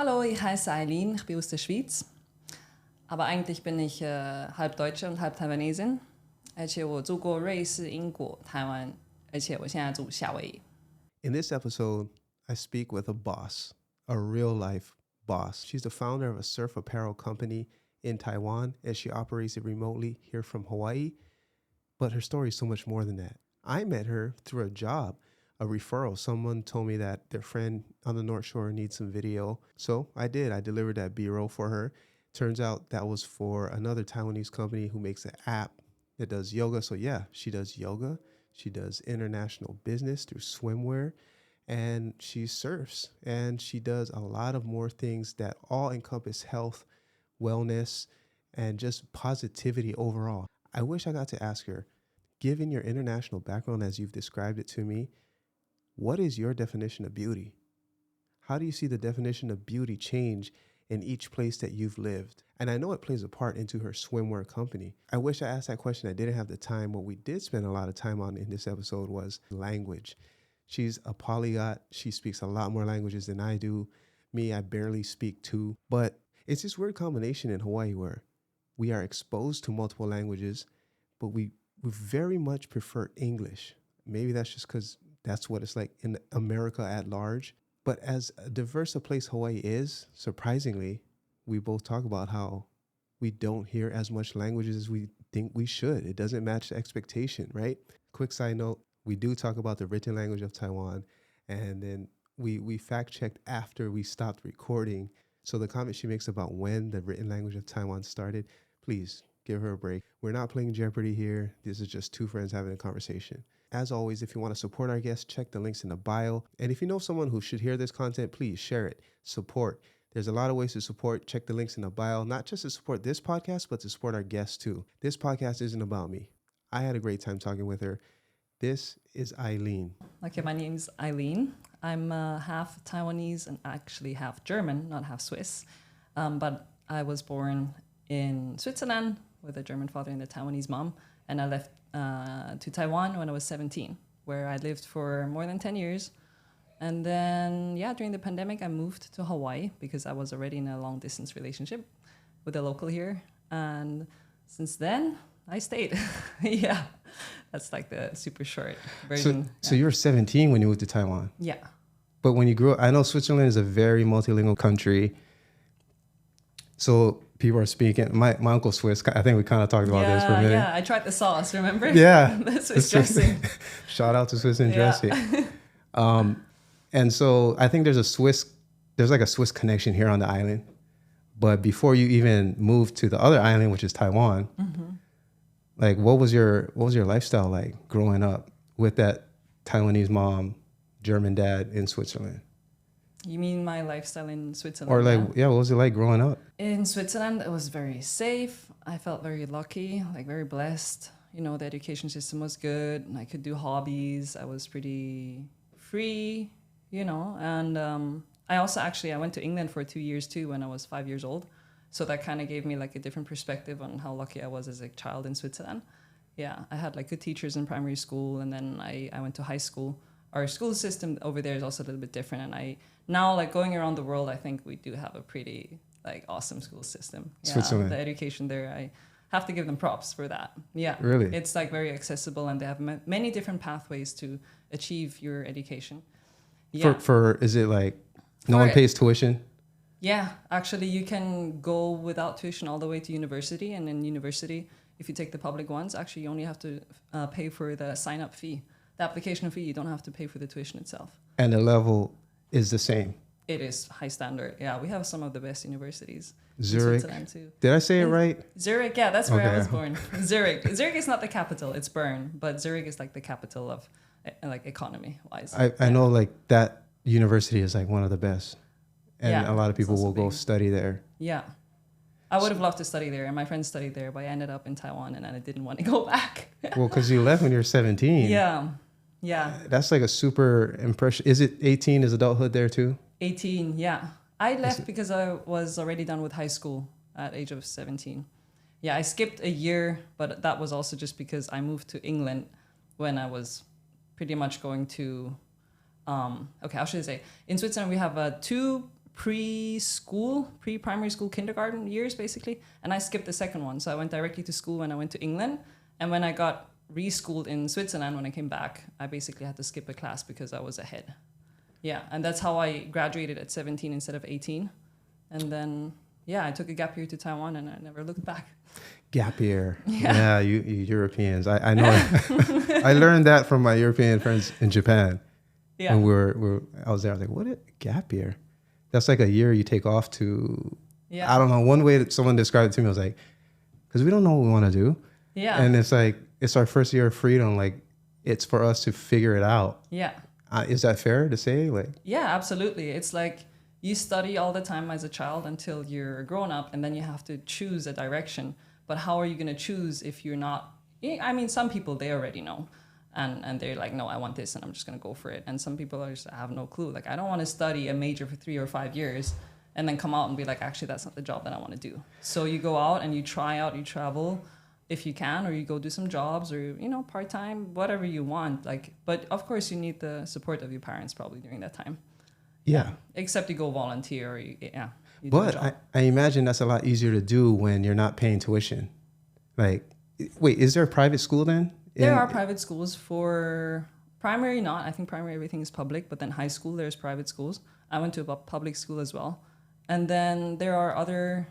Hallo, ich heiße Eileen, ich bin aus der Schweiz. Aber eigentlich bin ich halb Deutsche und halb Taiwanesin. 而且我住过瑞士、英国、台湾，而且我现在住夏威夷。 In this episode, I speak with a boss, a real-life boss. She's the founder of a surf apparel company in Taiwan, and she operates it remotely here from Hawaii. But her story is so much more than that. I met her through a job, a referral. Someone told me that their friend on the North Shore needs some video. So I did. I delivered that B-roll for her. Turns out that was for another Taiwanese company who makes an app that does yoga. So yeah, she does yoga. She does international business through swimwear, and she surfs, and she does a lot of more things that all encompass health, wellness, and just positivity overall. I wish I got to ask her, given your international background as you've described it to me, what is your definition of beauty? How do you see the definition of beauty change in each place that you've lived? And I know it plays a part into her swimwear company. I wish I asked that question. I didn't have the time. What we did spend a lot of time on in this episode was language. She's a polyglot. She speaks a lot more languages than I do. Me, I barely speak two. But it's this weird combination in Hawaii where we are exposed to multiple languages, but we very much prefer English. Maybe that's just because that's what it's like in America at large. But as diverse a place Hawaii is, surprisingly, we both talk about how we don't hear as much languages as we think we should. It doesn't match the expectation, right? Quick side note, we do talk about the written language of Taiwan, and then we fact-checked after we stopped recording. So the comment she makes about when the written language of Taiwan started, please give her a break. We're not playing Jeopardy here. This is just two friends having a conversation. As always, if you want to support our guests, check the links in the bio. And if you know someone who should hear this content, please share it. Support. There's a lot of ways to support. Check the links in the bio, not just to support this podcast, but to support our guests too. This podcast isn't about me. I had a great time talking with her. This is Eileen. Okay, my name's Eileen. I'm half Taiwanese and actually half German, not half Swiss. But I was born in Switzerland with a German father and a Taiwanese mom. And I left to Taiwan when I was 17, where I lived for more than 10 years. And then, during the pandemic, I moved to Hawaii because I was already in a long-distance relationship with a local here. And since then, I stayed. Yeah, that's like the super short version. So you were 17 when you moved to Taiwan? Yeah. But when you grew up, I know Switzerland is a very multilingual country. So people are speaking. My Uncle Swiss, I think we kind of talked about this for a minute. Yeah, I tried the sauce, remember? Yeah. The Swiss dressing. Shout out to Swiss and dressing. And so I think there's like a Swiss connection here on the island. But before you even moved to the other island, which is Taiwan, like what was your lifestyle like growing up with that Taiwanese mom, German dad in Switzerland? You mean my lifestyle in Switzerland? Or what was it like growing up? In Switzerland, it was very safe. I felt very lucky, like very blessed. You know, the education system was good. I could do hobbies. I was pretty free, you know. And I went to England for 2 years too when I was 5 years old. So that kind of gave me like a different perspective on how lucky I was as a child in Switzerland. Yeah, I had like good teachers in primary school, and then I went to high school. Our school system over there is also a little bit different, and now like going around the world, I think we do have a pretty like awesome school system. Yeah, Switzerland. The education there, I have to give them props for that. Yeah, really, it's like very accessible, and they have many different pathways to achieve your education. Yeah, for is it like no one pays tuition? Yeah, actually, you can go without tuition all the way to university, and in university, if you take the public ones, actually you only have to pay for the sign-up fee. The application fee, you don't have to pay for the tuition itself. And the level is the same? It is high standard. Yeah, we have some of the best universities. Zurich. In Switzerland too. Did I say it right? Zurich, yeah, that's where I was born. Zurich is not the capital, it's Bern, but Zurich is like the capital of like economy-wise. I know like that university is like one of the best. And a lot of people will go study there. Yeah. I would have loved to study there, and my friends studied there, but I ended up in Taiwan, and I didn't want to go back. Well, because you left when you were 17. Yeah. That's like a super impression. Is it 18? Is adulthood there too? 18, yeah. I left because I was already done with high school at age of 17. Yeah, I skipped a year, but that was also just because I moved to England when I was pretty much going to... how should I say? In Switzerland, we have two pre-primary school, kindergarten years, basically. And I skipped the second one. So I went directly to school when I went to England. And when I got reschooled in Switzerland, when I came back, I basically had to skip a class because I was ahead. Yeah, and that's how I graduated at 17 instead of 18. And then, yeah, I took a gap year to Taiwan and I never looked back. Gap year. Yeah, you Europeans. I know. I learned that from my European friends in Japan. Yeah. And I was there, I was like, what a gap year? That's like a year you take off to, Yeah. I don't know, one way that someone described it to me, I was like, because we don't know what we want to do. Yeah. And it's like, it's our first year of freedom. Like, it's for us to figure it out. Yeah. Is that fair to say? Like, yeah, absolutely. It's like you study all the time as a child until you're grown up, and then you have to choose a direction. But how are you going to choose if you're not? I mean, some people, they already know. And they're like, no, I want this and I'm just going to go for it. And some people are just, I have no clue. Like, I don't want to study a major for 3 or 5 years and then come out and be like, actually, that's not the job that I want to do. So you go out and you try out, you travel if you can, or you go do some jobs or, you know, part-time, whatever you want. Like, but of course you need the support of your parents probably during that time. yeah. Except you go volunteer or you do a But job. I imagine that's a lot easier to do when you're not paying tuition. Like, wait, is there a private school then? There are private schools for primary, not. I think primary, everything is public, but then high school, there's private schools. I went to a public school as well. And then there are other,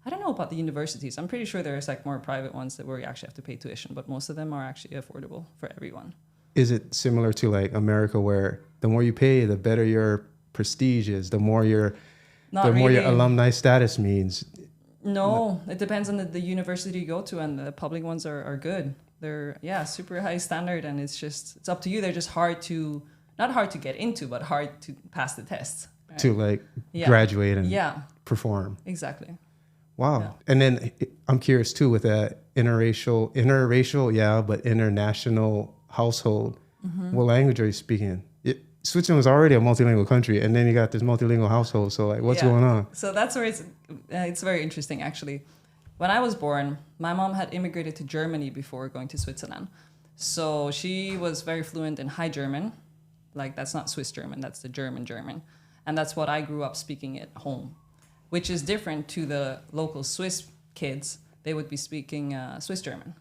I don't know about the universities. I'm pretty sure there's like more private ones where you actually have to pay tuition, but most of them are actually affordable for everyone. Is it similar to like America where the more you pay, the better your prestige is, the more your alumni status means? No, it depends on the university you go to, and the public ones are good. They're, super high standard, and it's up to you. They're just not hard to get into, but hard to pass the tests. Right? To like graduate and perform. Exactly. Wow. Yeah. And then I'm curious too with that interracial, yeah, but international household. Mm-hmm. What language are you speaking? Switzerland was already a multilingual country, and then you got this multilingual household. So like, what's going on? So that's where it's very interesting actually. When I was born, my mom had immigrated to Germany before going to Switzerland. So she was very fluent in High German. Like, that's not Swiss German, that's the German. And that's what I grew up speaking at home, which is different to the local Swiss kids. They would be speaking Swiss German.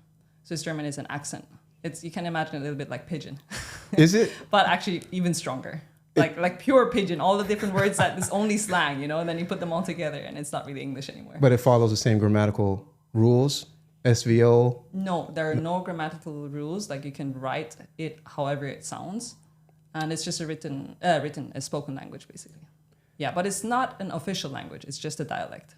Swiss German is an accent. You can imagine a little bit like pidgin. Is it? But actually even stronger. Like pure pidgin, all the different words that is only slang, you know, and then you put them all together and it's not really English anymore. But it follows the same grammatical rules, SVO? No, there are no grammatical rules. Like, you can write it however it sounds. And it's just a spoken language, basically. Yeah, but it's not an official language. It's just a dialect.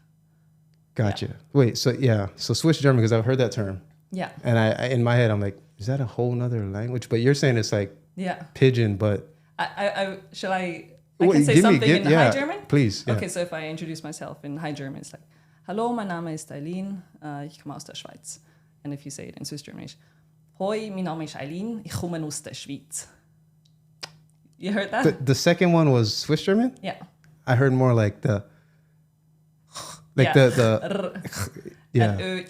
Gotcha. Yeah. Wait, so Swiss German, because I've heard that term. Yeah. And I in my head, I'm like, is that a whole nother language? But you're saying it's like pidgin, but... I can say something in High German? Please. Yeah. Okay, so if I introduce myself in High German, it's like, Hallo, mein Name ist Eileen, ich komme aus der Schweiz. And if you say it in Swiss German, Hoi, mein Name ist Eileen, ich komme aus der Schweiz. You heard that? The second one was Swiss German? Yeah. I heard more like the... And I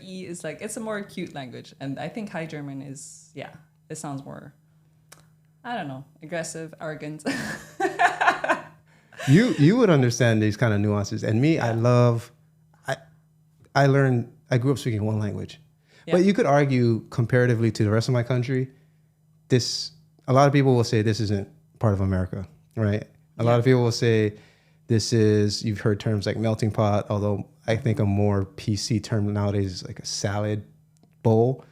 is like, it's a more cute language. And I think High German is, it sounds more... I don't know, aggressive, arrogant. You would understand these kind of nuances. And me, I grew up speaking one language. Yeah. But you could argue comparatively to the rest of my country, a lot of people will say this isn't part of America, right? A lot of people will say you've heard terms like melting pot, although I think a more PC term nowadays is like a salad bowl,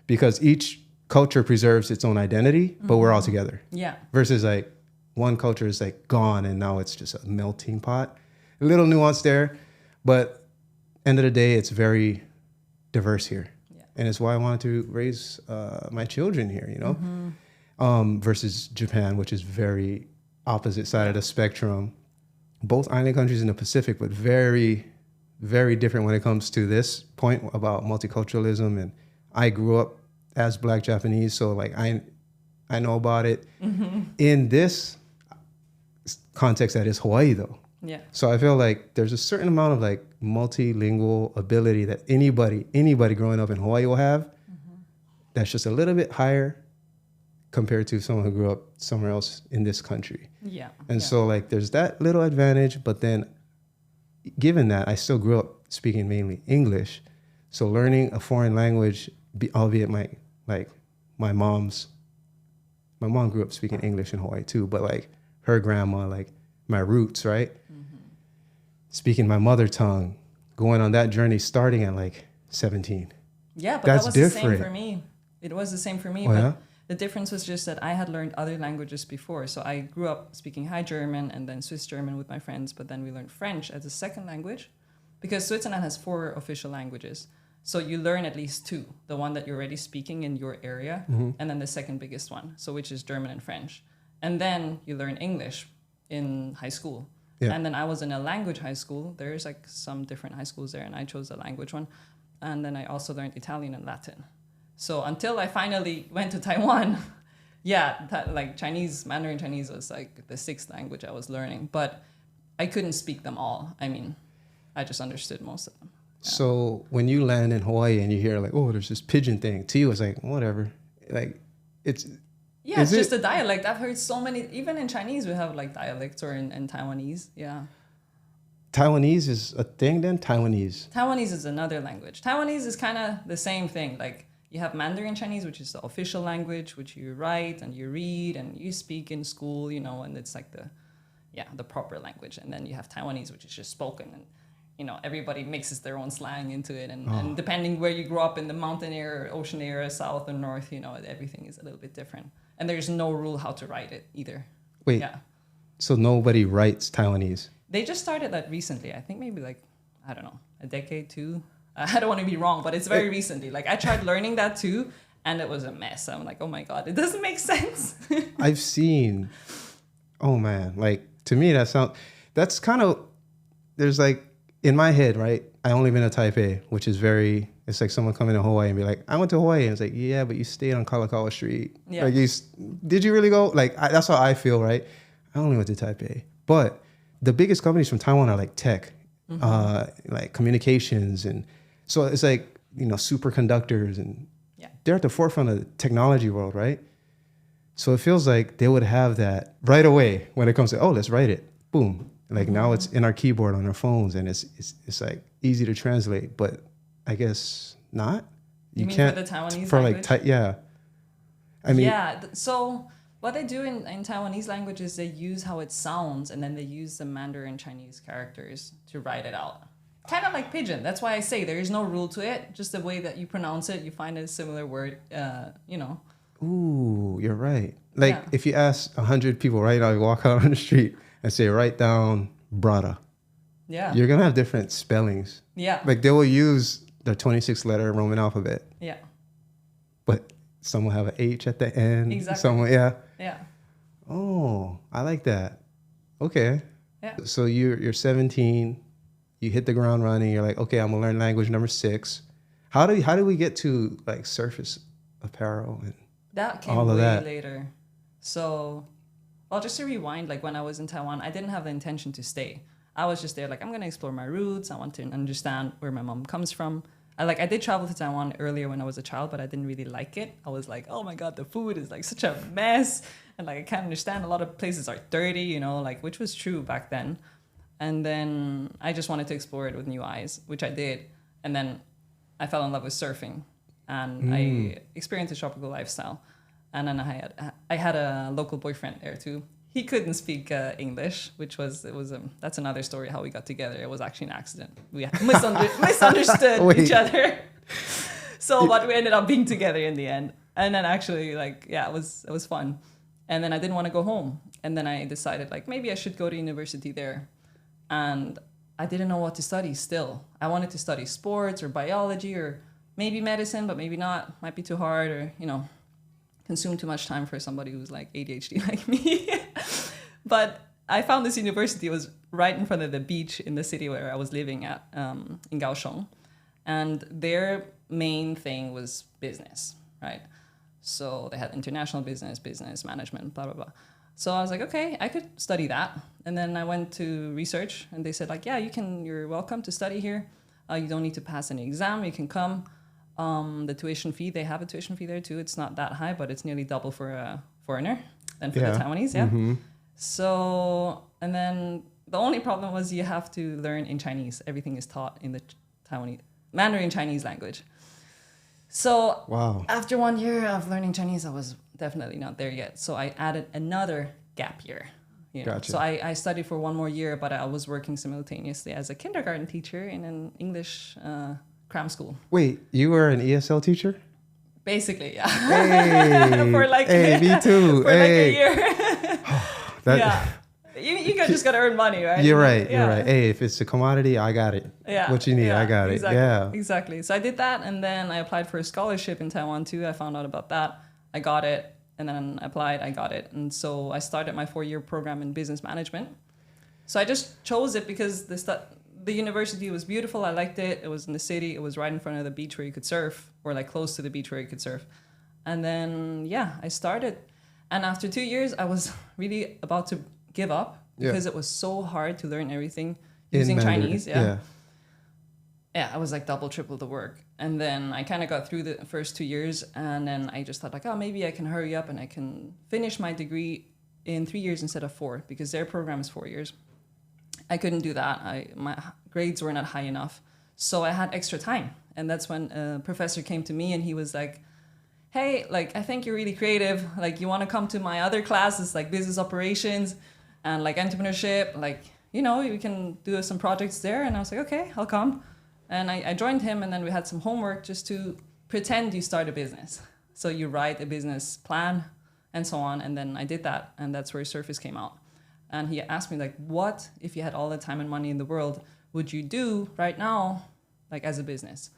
because each culture preserves its own identity, but we're all together. Yeah. Versus like one culture is like gone and now it's just a melting pot. A little nuance there, but end of the day, it's very diverse here. Yeah. And it's why I wanted to raise my children here, you know, versus Japan, which is very opposite side of the spectrum. Both island countries in the Pacific, but very, very different when it comes to this point about multiculturalism. And I grew up as Black Japanese, so like I know about it. Mm-hmm. In this context, that is Hawaii, though. Yeah. So I feel like there's a certain amount of like multilingual ability that anybody growing up in Hawaii will have. Mm-hmm. That's just a little bit higher compared to someone who grew up somewhere else in this country. Yeah. And so like there's that little advantage, but then given that I still grew up speaking mainly English, so learning a foreign language, albeit my mom grew up speaking English in Hawaii too, but like her grandma, like my roots, right? Speaking my mother tongue, going on that journey starting at like 17. Yeah, but That's that was different. the same for me. It was the same for me, Oh, but yeah? the difference was just that I had learned other languages before. So I grew up speaking High German and then Swiss German with my friends, but then we learned French as a second language because Switzerland has 4 official languages. So you learn at least 2, the one that you're already speaking in your area, and then the second biggest one, so which is German and French. And then you learn English in high school. Yeah. And then I was in a language high school. There's like some different high schools there, and I chose the language one. And then I also learned Italian and Latin. So until I finally went to Taiwan, like Mandarin Chinese was like the 6th language I was learning, but I couldn't speak them all. I mean, I just understood most of them. Yeah. So when you land in Hawaii and you hear like, oh, there's this pigeon thing, to you it's like, whatever. Like, it's... Yeah, it's just a dialect. I've heard so many, even in Chinese we have like dialects, or in Taiwanese. Yeah. Taiwanese is a thing then? Taiwanese is another language. Taiwanese is kind of the same thing. Like you have Mandarin Chinese, which is the official language, which you write and you read and you speak in school, you know, and it's like the proper language. And then you have Taiwanese, which is just spoken, and you know, everybody mixes their own slang into it. And depending where you grow up, in the mountain area, or ocean area, south or north, you know, everything is a little bit different. And there's no rule how to write it either. Wait, yeah. So nobody writes Taiwanese? They just started that recently. I think maybe like, I don't know, a decade, 2. I don't want to be wrong, but it's very recently. Like I tried learning that too, and it was a mess. I'm like, oh my God, it doesn't make sense. I've seen, oh man, like to me that's kind of, there's like, in my head, right? I only been to Taipei, which is it's like someone coming to Hawaii and be like, I went to Hawaii. And it's like, yeah, but you stayed on Kalakaua Street. Yeah. Like did you really go? Like, that's how I feel, right? I only went to Taipei. But the biggest companies from Taiwan are like tech, like communications. And so it's like, you know, superconductors, and they're at the forefront of the technology world, right? So it feels like they would have that right away when it comes to, oh, let's write it. Boom. Like now it's in our keyboard on our phones, and it's like easy to translate, but I guess not. You mean can't for the Taiwanese for language? like I mean, so what they do in Taiwanese language is they use how it sounds, and then they use the Mandarin Chinese characters to write it out. Kind of like pidgin. That's why I say there is no rule to it. Just the way that you pronounce it, you find a similar word. You know. Ooh, you're right. Like if you ask 100 people right now, you walk out on the street and say, write down brada. Yeah. You're going to have different spellings. Yeah. Like they will use the 26 letter Roman alphabet. Yeah. But some will have an H at the end. Exactly. Some will, yeah. Oh, I like that. Okay. Yeah. So you're 17, you hit the ground running, you're like, okay, I'm going to learn language number 6. How do we get to like surface apparel and that came all of way that? Later. So... Well, just to rewind, like when I was in Taiwan, I didn't have the intention to stay. I was just there like, I'm going to explore my roots. I want to understand where my mom comes from. I did travel to Taiwan earlier when I was a child, but I didn't really like it. I was like, oh my God, the food is like such a mess. And like, I can't understand. A lot of places are dirty, you know, like, which was true back then. And then I just wanted to explore it with new eyes, which I did. And then I fell in love with surfing, and I experienced a tropical lifestyle. And then I had a local boyfriend there too. He couldn't speak English, that's another story how we got together. It was actually an accident. We misunderstood each other. But we ended up being together in the end. And then actually it was fun. And then I didn't want to go home. And then I decided like maybe I should go to university there. And I didn't know what to study still. I wanted to study sports or biology or maybe medicine, but maybe not. Might be too hard, or, you know, consume too much time for somebody who's like ADHD like me. But I found this university. It was right in front of the beach in the city where I was living at, in Kaohsiung. And their main thing was business, right? So they had international business management, blah, blah, blah. So I was like, okay, I could study that. And then I went to research, and they said like, yeah, you're welcome to study here. You don't need to pass any exam. You can come. The tuition fee, they have a tuition fee there too. It's not that high, but it's nearly double for a foreigner than for the Taiwanese. Yeah. Mm-hmm. So, and then The only problem was you have to learn in Chinese. Everything is taught in the Taiwanese Mandarin Chinese language. So Wow. after 1 year of learning Chinese, I was definitely not there yet. So I added another gap year. You know? Gotcha. So I studied for 1 more year, but I was working simultaneously as a kindergarten teacher in an English cram school. Wait, you were an ESL teacher? Basically, yeah. Hey, For like hey, me too. For hey. like a year. That- Yeah. Just gotta earn money, right? You're right. Yeah. You're right. Hey, if it's a commodity, I got it. Yeah. What you need, I got exactly, it. Yeah. Exactly. So I did that, and then I applied for a scholarship in Taiwan too. I found out about that. I got it, and then I applied. I got it, and so I started my 4-year program in business management. So I just chose it because the university was beautiful. I liked it. It was in the city. It was right in front of the beach where you could surf, or like close to the beach where you could surf. And then I started, and after 2 years, I was really about to give up. Because it was so hard to learn everything using Chinese. Yeah, I was like double, triple the work. And then I kind of got through the first 2 years. And then I just thought like, oh, maybe I can hurry up and I can finish my degree in 3 years instead of 4, because their program is 4 years. I couldn't do that. My grades were not high enough. So I had extra time. And that's when a professor came to me and he was like, hey, like, I think you're really creative. Like, you want to come to my other classes, like business operations and like entrepreneurship, like, you know, you can do some projects there. And I was like, okay, I'll come. And I joined him, and then we had some homework just to pretend you start a business. So you write a business plan and so on. And then I did that, and that's where Surface came out. And he asked me like, what, if you had all the time and money in the world, would you do right now, like as a business?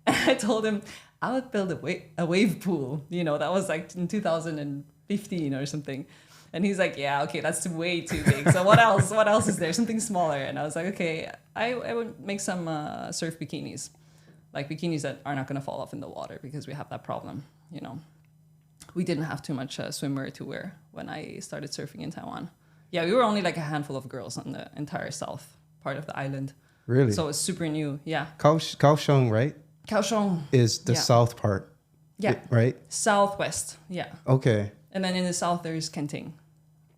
And I told him, I would build a wave pool. You know, that was like in 2015 or something. And he's like, yeah, okay, that's way too big. So what else? What else is there? Something smaller. And I was like, okay, I would make some surf bikinis, like bikinis that are not going to fall off in the water, because we have that problem. You know, we didn't have too much swimwear to wear when I started surfing in Taiwan. Yeah, we were only like a handful of girls on the entire south part of the island. Really? So it's super new. Yeah. Kaohsiung, right? Kaohsiung Is the south part. Yeah. Right? Southwest. Yeah. Okay. And then in the south, there's Kenting.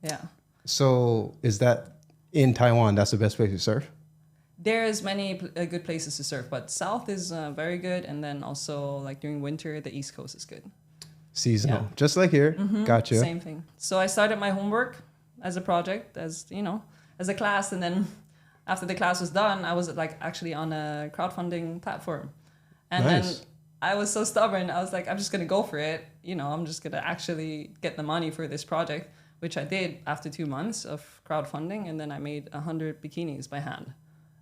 Yeah. So is that in Taiwan? That's the best place to surf? There's many good places to surf, but south is very good. And then also like during winter, the east coast is good. Seasonal. Yeah. Just like here. Mm-hmm. Gotcha. Same thing. So I started my homework as a project, as, you know, as a class. And then after the class was done, I was like actually on a crowdfunding platform. And then I was so stubborn. I was like, I'm just going to go for it. You know, I'm just going to actually get the money for this project, which I did after 2 months of crowdfunding. And then I made 100 bikinis by hand.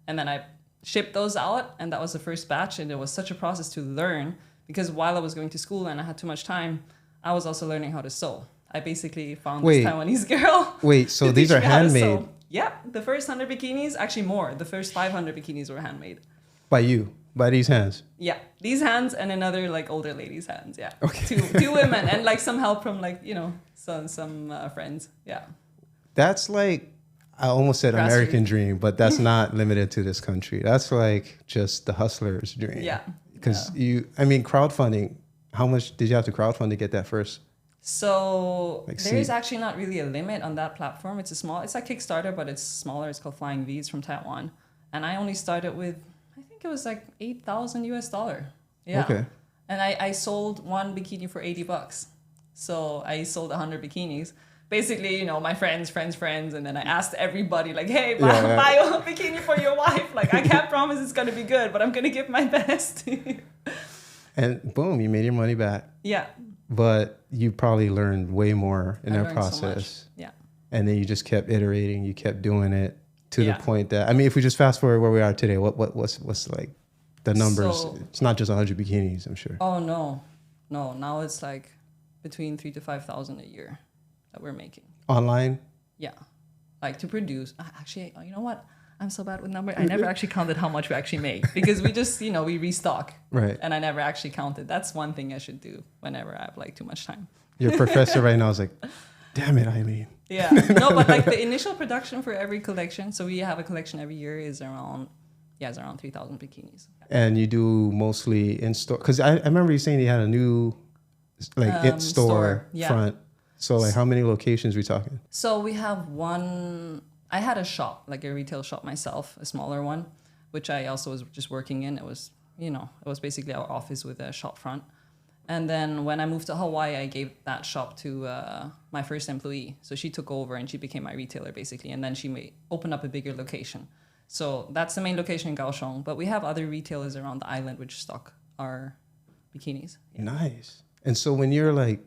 And then I shipped those out. And that was the first batch. And it was such a process to learn, because while I was going to school and I had too much time, I was also learning how to sew. I basically found this Taiwanese girl. Wait, so these are handmade? Yeah, the first 100 bikinis, actually more. The first 500 bikinis were handmade. By you? By these hands? Yeah, these hands and another like older lady's hands. Yeah, okay. two women and like some help from like, you know, some friends. Yeah, that's like, I almost said American dream, but that's not limited to this country. That's like just the hustler's dream. Yeah, because crowdfunding. How much did you have to crowdfund to get that first? So there's actually not really a limit on that platform. It's like Kickstarter, but it's smaller. It's called Flying V's from Taiwan, and I only started with, it was like $8,000. Yeah. Okay. And I sold one bikini for $80. So I sold 100 bikinis. Basically, you know, my friends, and then I asked everybody like, hey, buy a bikini for your wife. Like, I can't promise it's gonna be good, but I'm gonna give my best. And boom, you made your money back. Yeah. But you probably learned way more in that process. So yeah. And then you just kept iterating, you kept doing it. To the point that, I mean, if we just fast forward where we are today, what's like the numbers? So, it's not just 100 bikinis, I'm sure. Oh no. Now it's like between 3,000 to 5,000 a year that we're making online. Yeah, like to produce. Actually, you know what? I'm so bad with numbers. I never actually counted how much we actually make, because we just, you know, we restock. Right. And I never actually counted. That's one thing I should do whenever I have like too much time. Your professor right now is like, damn it, Eileen. Yeah, no, but like the initial production for every collection, so we have a collection every year, is around 3,000 bikinis. And you do mostly in store, because I remember you saying you had a new like store front. So like how many locations are we talking? So we have one I had a shop, like a retail shop myself, a smaller one, which I also was just working in. It was, it was basically our office with a shop front. And then when I moved to Hawaii, I gave that shop to my first employee. So she took over and she became my retailer basically. And then she opened up a bigger location. So that's the main location in Kaohsiung. But we have other retailers around the island which stock our bikinis. Yeah. Nice. And so when you're like,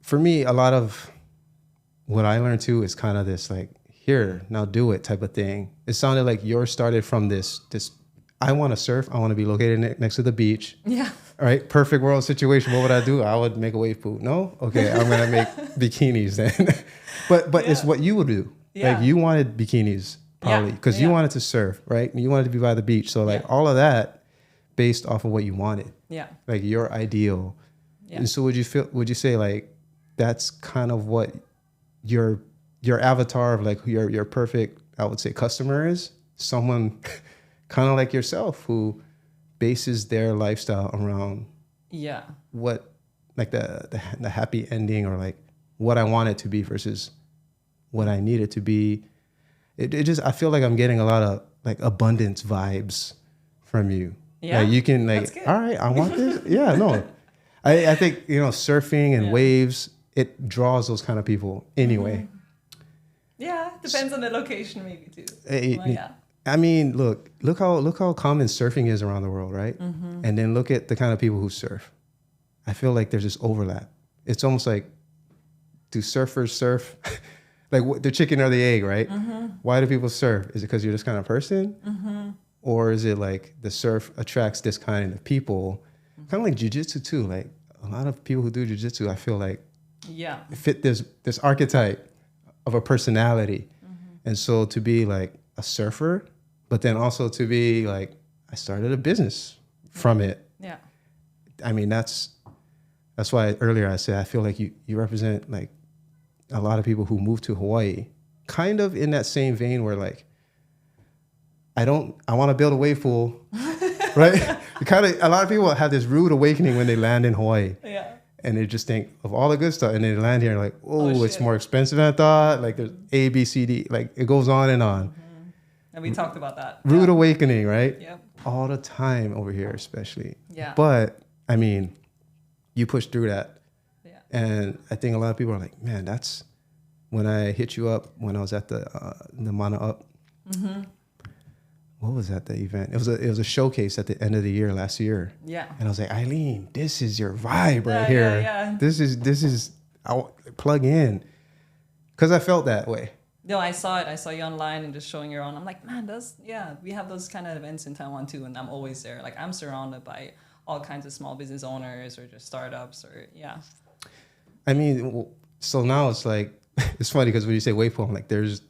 for me, a lot of what I learned too is kind of this like, here, now do it type of thing. It sounded like yours started from this, I want to surf. I want to be located next to the beach. Yeah. All right. Perfect world situation. What would I do? I would make a wave pool. No? Okay. I'm going to make bikinis then. but it's what you would do. Yeah. Like you wanted bikinis probably because you wanted to surf, right? You wanted to be by the beach. So like all of that based off of what you wanted. Yeah. Like your ideal. Yeah. And so would you say like, that's kind of what your avatar of like your perfect, I would say, customer is? Someone kind of like yourself who bases their lifestyle around what like the happy ending or like what I want it to be versus what I need it to be. It just, I feel like I'm getting a lot of like abundance vibes from you. Yeah. Like you can like, all right, I want this. Yeah, no. I think, surfing and waves, it draws those kind of people anyway. Mm-hmm. Yeah, depends on the location maybe too. I mean, look how common surfing is around the world, right? Mm-hmm. And then look at the kind of people who surf. I feel like there's this overlap. It's almost like, do surfers surf? Like the chicken or the egg, right? Mm-hmm. Why do people surf? Is it because you're this kind of person? Mm-hmm. Or is it like the surf attracts this kind of people? Mm-hmm. Kind of like jiu-jitsu too. Like a lot of people who do jiu-jitsu, I feel like fit this archetype of a personality. Mm-hmm. And so to be like a surfer, but then also to be like, I started a business from it. Yeah. I mean, that's why earlier I said, I feel like you represent like a lot of people who move to Hawaii, kind of in that same vein where like, I want to build a wave pool, right? A lot of people have this rude awakening when they land in Hawaii. Yeah. And they just think of all the good stuff. And then they land here and like, oh, it's more expensive than I thought. Like there's A, B, C, D, like it goes on and on. Mm-hmm. And we talked about that. Rude awakening, right? Yep. All the time over here, especially. Yeah. But I mean, you push through that. Yeah. And I think a lot of people are like, man, that's when I hit you up when I was at the Mana Up. Mm-hmm. What was that, the event? It was a showcase at the end of the year last year. Yeah. And I was like, Eileen, this is your vibe right here. Yeah. This is I'll plug in. Because I felt that way. No, I saw it. I saw you online and just showing your own. I'm like, man, we have those kind of events in Taiwan too, and I'm always there. Like I'm surrounded by all kinds of small business owners or just startups or I mean, so now it's like, it's funny because when you say wave pool, I'm like, there is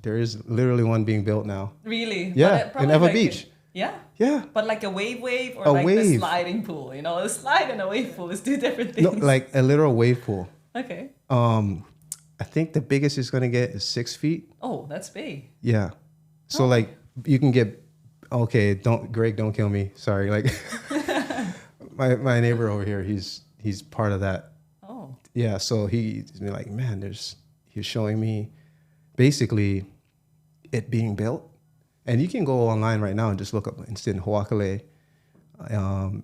literally one being built now. Really? Yeah, in Eva Beach. Yeah? Yeah. But like a wave or like the sliding pool, a slide and a wave pool is two different things. No, like a literal wave pool. Okay. I think the biggest it's going to get is 6 feet. Oh, that's big. Yeah. So like you can get, Greg, don't kill me. Sorry. Like my neighbor over here, he's part of that. Oh. Yeah. So he's been like, man, he was showing me basically it being built. And you can go online right now and just look up Instant Huakale.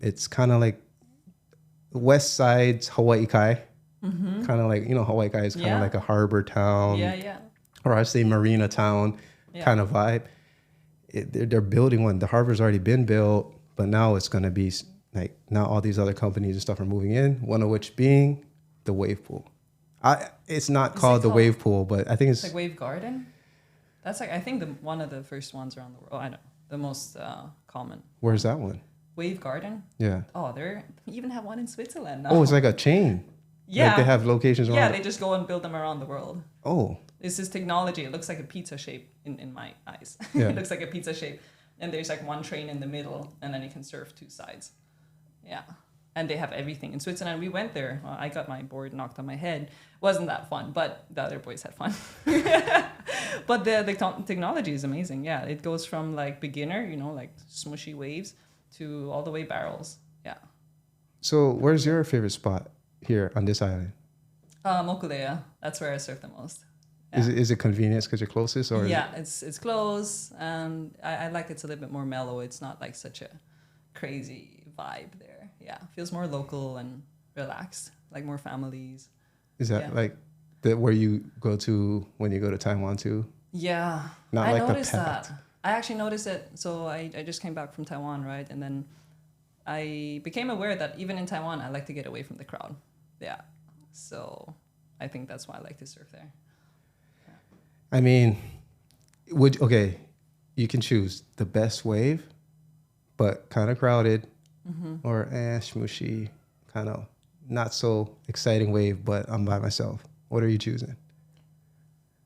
It's kind of like west side's Hawaii Kai. Mm-hmm. Kind of like, Hawaii Kai is kind of like a harbor town. Yeah, yeah. Or I'd say marina town kind of vibe. They're building one. The harbor's already been built, but now it's going to be like, now all these other companies and stuff are moving in, one of which being the wave pool. It's not called the wave pool, but I think it's like Wave Garden. That's like, I think one of the first ones around the world. I know the most common. Where's that one? Wave Garden. Yeah. Oh, they even have one in Switzerland now. Oh, it's like a chain. Yeah. Like they have locations around. Yeah, they just go and build them around the world. Oh. This is technology. It looks like a pizza shape in my eyes. Yeah. It looks like a pizza shape, and there's like one train in the middle, and then you can surf two sides. Yeah. And they have everything. In Switzerland, we went there. Well, I got my board knocked on my head. Wasn't that fun, but the other boys had fun. But the technology is amazing. Yeah, it goes from like beginner, like smushy waves, to all the way barrels. Yeah. So where's your favorite spot here on this island? Mokulea. That's where I surf the most. Is it convenience because you're closest, or Yeah, it's close, and I like it's a little bit more mellow. It's not like such a crazy vibe there. Yeah, feels more local and relaxed, like more families. is that like where you go to when you go to Taiwan too? Yeah, Not I like the noticed packed. that. I actually noticed it. So I just came back from Taiwan, right? And then I became aware that even in Taiwan, I like to get away from the crowd. Yeah. So I think that's why I like to surf there. I mean, you can choose the best wave, but kind of crowded, or smooshy, kind of not so exciting wave, but I'm by myself. What are you choosing?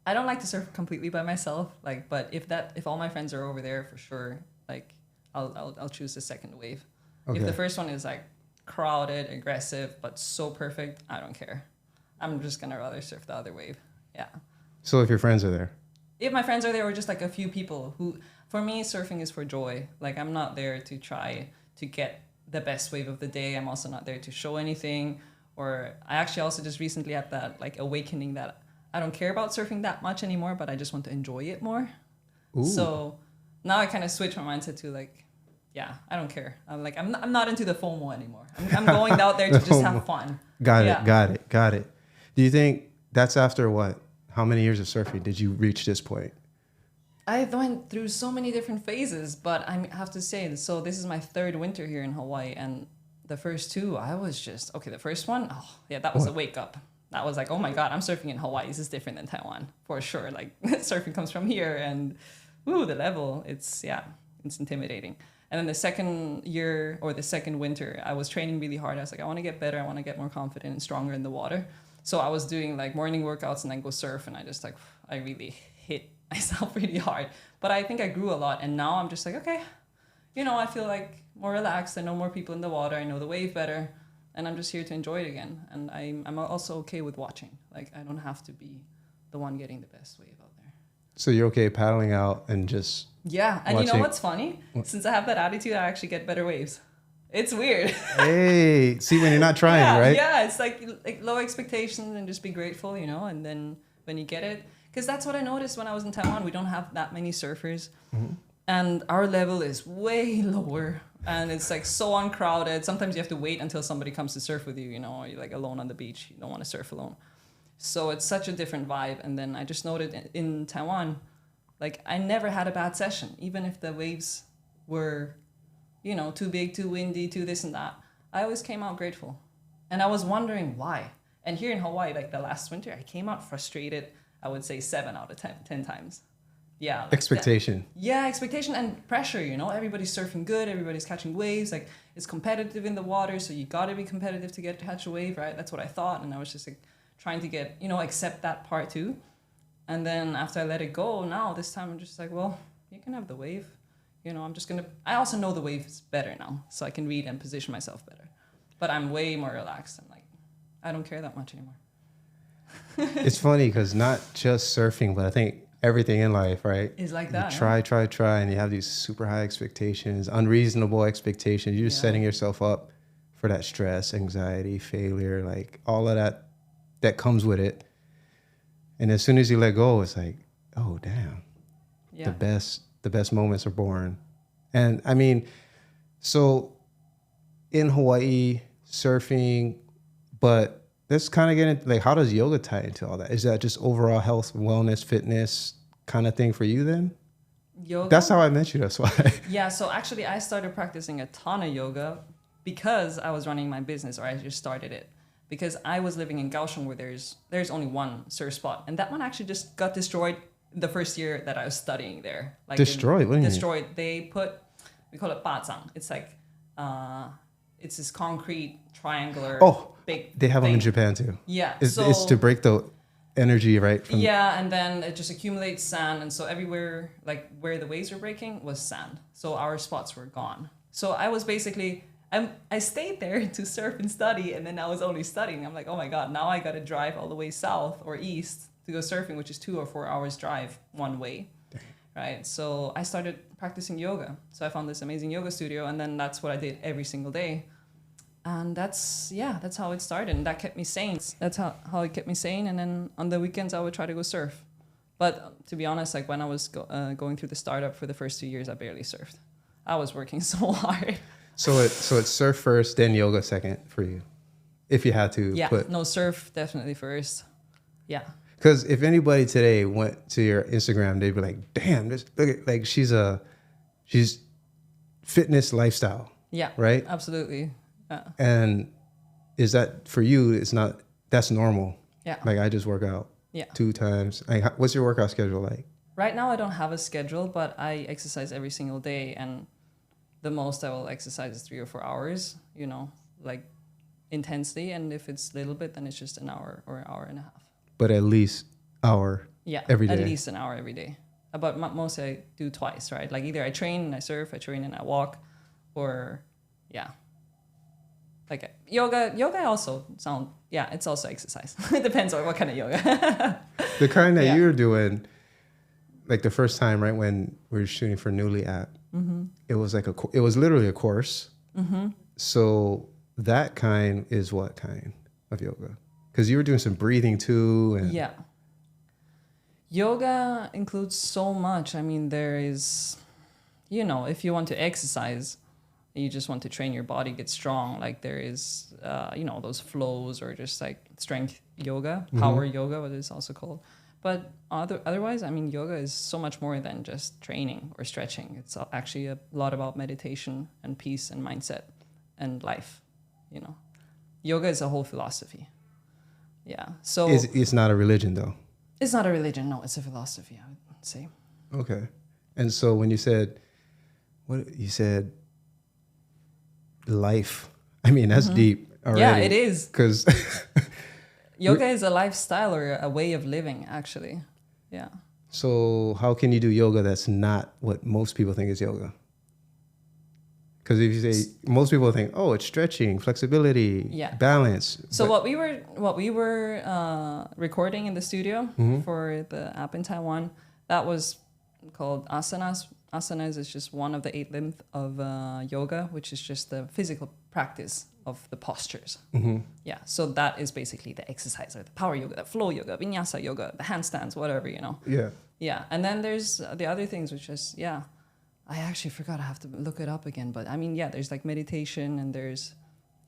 I don't like to surf completely by myself, like, but if all my friends are over there, for sure, like, I'll choose the second wave. Okay. If the first one is like crowded, aggressive, but so perfect, I don't care. I'm just gonna rather surf the other wave. Yeah. So if your friends are there, If my friends are there, or just like a few people who, for me, surfing is for joy. Like, I'm not there to try to get the best wave of the day. I'm also not there to show anything. Or I actually also just recently had that like awakening that I don't care about surfing that much anymore, but I just want to enjoy it more. Ooh. So now I kind of switch my mindset to like, yeah, I don't care. I'm not into the FOMO anymore. I'm going out there to just have fun. Got it. Do you think that's after what? How many years of surfing did you reach this point? I went through so many different phases, but I have to say, so this is my third winter here in Hawaii, and the first two, I was just, okay, the first one, oh, yeah, that was a wake up. That was like, oh my God, I'm surfing in Hawaii. This is different than Taiwan, for sure. Like, surfing comes from here, and woo, the level, it's intimidating. And then the second year, or the second winter, I was training really hard. I was like, I want to get better. I want to get more confident and stronger in the water. So I was doing like morning workouts and then go surf, and I really hit myself really hard. But I think I grew a lot, and now I'm just like, okay, I feel like more relaxed. I know more people in the water. I know the wave better, and I'm just here to enjoy it again. And I'm also okay with watching. Like, I don't have to be the one getting the best wave out there. So you're okay paddling out and just Yeah, and watching. you know what's funny? Since I have that attitude, I actually get better waves. It's weird. Hey, see when you're not trying, right? Yeah, it's like low expectations and just be grateful, and then when you get it, because that's what I noticed when I was in Taiwan. We don't have that many surfers, and our level is way lower, and it's like so uncrowded. Sometimes you have to wait until somebody comes to surf with you, or you're like alone on the beach. You don't want to surf alone. So it's such a different vibe. And then I just noted in Taiwan, like, I never had a bad session, even if the waves were, too big, too windy, too this and that. I always came out grateful. And I was wondering why. And here in Hawaii, like the last winter, I came out frustrated, I would say 7 out of 10 times. Yeah. Like Expectation. expectation and pressure, Everybody's surfing good, everybody's catching waves. Like, it's competitive in the water, so you got to be competitive to catch a wave, right? That's what I thought. And I was just like trying to get, accept that part too. And then after I let it go, now this time I'm just like, well, you can have the wave. I also know the waves better now, so I can read and position myself better. But I'm way more relaxed, and like, I don't care that much anymore. It's funny because not just surfing, but I think everything in life, right? Is like that. You try, and you have these super high expectations, unreasonable expectations. You're just setting yourself up for that stress, anxiety, failure, like all of that comes with it. And as soon as you let go, it's like, oh, damn. Yeah. The best moments are born. And I mean, so in Hawaii, surfing, but let's kind of get into, like, how does yoga tie into all that? Is that just overall health, wellness, fitness kind of thing for you then? Yoga? That's how I met you, that's why. Yeah, so actually I started practicing a ton of yoga because I was running my business, or I just started it. Because I was living in Kaohsiung, where there's only one surf spot. And that one actually just got destroyed the first year that I was studying there. Like, destroyed? What do you mean? Destroyed. We call it pazang. It's like, it's this concrete, triangular, big they have thing. them in Japan too. Yeah. It's to break the energy, right? And then it just accumulates sand. And so everywhere, like where the waves were breaking, was sand. So our spots were gone. So I was basically... I stayed there to surf and study, and then I was only studying. I'm like, oh my God, now I got to drive all the way south or east to go surfing, which is 2 or 4 hours drive one way. Dang. Right? So I started practicing yoga. So I found this amazing yoga studio, and then that's what I did every single day. And that's how it started, and that kept me sane. That's how it kept me sane, and then on the weekends I would try to go surf. But to be honest, like when I was going through the startup for the first 2 years, I barely surfed. I was working so hard. So it's surf first, then yoga second for you, if you had to put. No, surf definitely first. Yeah. Because if anybody today went to your Instagram, they'd be like, "Damn, this look at like she's fitness lifestyle." Yeah. Right. Absolutely. And is that for you? It's not. That's normal. Yeah. Like I just work out. Yeah. 2 times. Like, what's your workout schedule like? Right now, I don't have a schedule, but I exercise every single day, and the most I will exercise is 3 or 4 hours. You know, like intensely, and if it's a little bit, then it's just an hour or an hour and a half. But at least hour. Yeah. Every day. At least an hour every day. But mostly I do twice, right? Like either I train and I surf, I train and I walk, or yeah. Like yoga also it's also exercise. It depends on what kind of yoga. The kind that you're doing, like the first time, right, when we were shooting for Newly app, it was like it was literally a course. So that kind is what kind of yoga? Because you were doing some breathing too. And yeah. Yoga includes so much. I mean, there is, if you want to exercise, you just want to train your body, get strong. Like there is, those flows or just like strength yoga, power yoga, what it's also called. But otherwise, I mean, yoga is so much more than just training or stretching. It's actually a lot about meditation and peace and mindset and life. Yoga is a whole philosophy. Yeah. So it's not a religion though. It's not a religion. No, it's a philosophy, I would say. Okay. And so when you said life, I mean, that's deep already. Yeah, it is. Because yoga is a lifestyle or a way of living, actually. Yeah. So how can you do yoga that's not what most people think is yoga? Because if you say, most people think, oh, it's stretching, flexibility, balance. So what we were recording in the studio for the app in Taiwan, that was called asanas. Asanas is just one of the 8 limbs of yoga, which is just the physical practice of the postures. Yeah, so that is basically the exercise, or the power yoga, the flow yoga, vinyasa yoga, the handstands, whatever, Yeah. Yeah, and then there's the other things, which is, I actually forgot. I have to look it up again. But I mean, there's like meditation, and there's,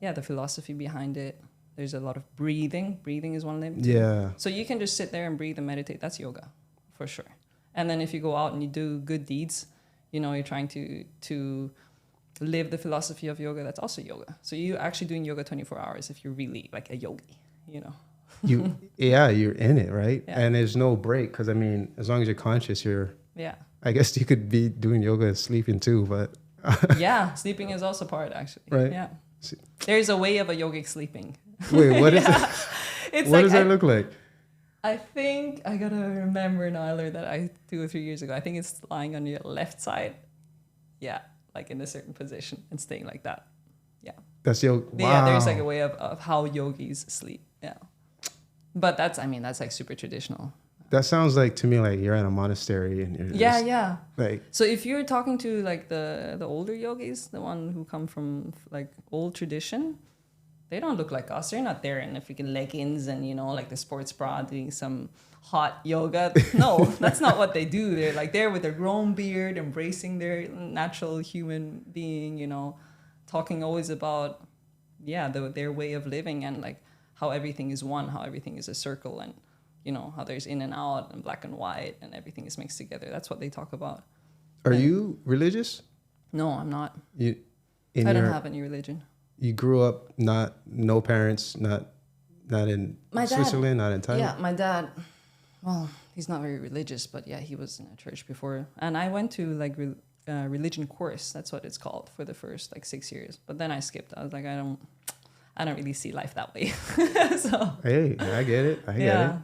the philosophy behind it. There's a lot of breathing. Breathing is one limb too. Yeah. So you can just sit there and breathe and meditate. That's yoga, for sure. And then if you go out and you do good deeds, you're trying to live the philosophy of yoga. That's also yoga. So you're actually doing yoga 24 hours if you're really like a yogi, You're in it, right? Yeah. And there's no break, because I mean, as long as you're conscious, Yeah. I guess you could be doing yoga and sleeping too, but yeah, sleeping is also part, actually. Right. Yeah. There's a way of a yogic sleeping. Wait, what is it? It's what does that look like? I think I gotta remember now. I learned that 2 or 3 years ago. I think it's lying on your left side. Yeah, like in a certain position and staying like that. Yeah. That's yoga. Wow. Yeah, there's like a way of how yogis sleep. Yeah. But that's like super traditional. That sounds like to me like you're at a monastery and you're just, like. So if you're talking to like the older yogis, the one who come from like old tradition, they don't look like us. They're not there in the freaking leggings and like the sports bra doing some hot yoga. No, that's not what they do. They're like there with their grown beard, embracing their natural human being. Talking always about their way of living, and like how everything is one, how everything is a circle, and how there's in and out and black and white and everything is mixed together. That's what they talk about. Are you religious? No, I'm not. I don't have any religion. You grew up no parents, not in Switzerland, not in Thailand? Yeah, my dad, well, he's not very religious, but he was in a church before. And I went to like religion course, that's what it's called, for the first like 6 years. But then I skipped. I was like, I don't really see life that way. So hey, I get it. I get it.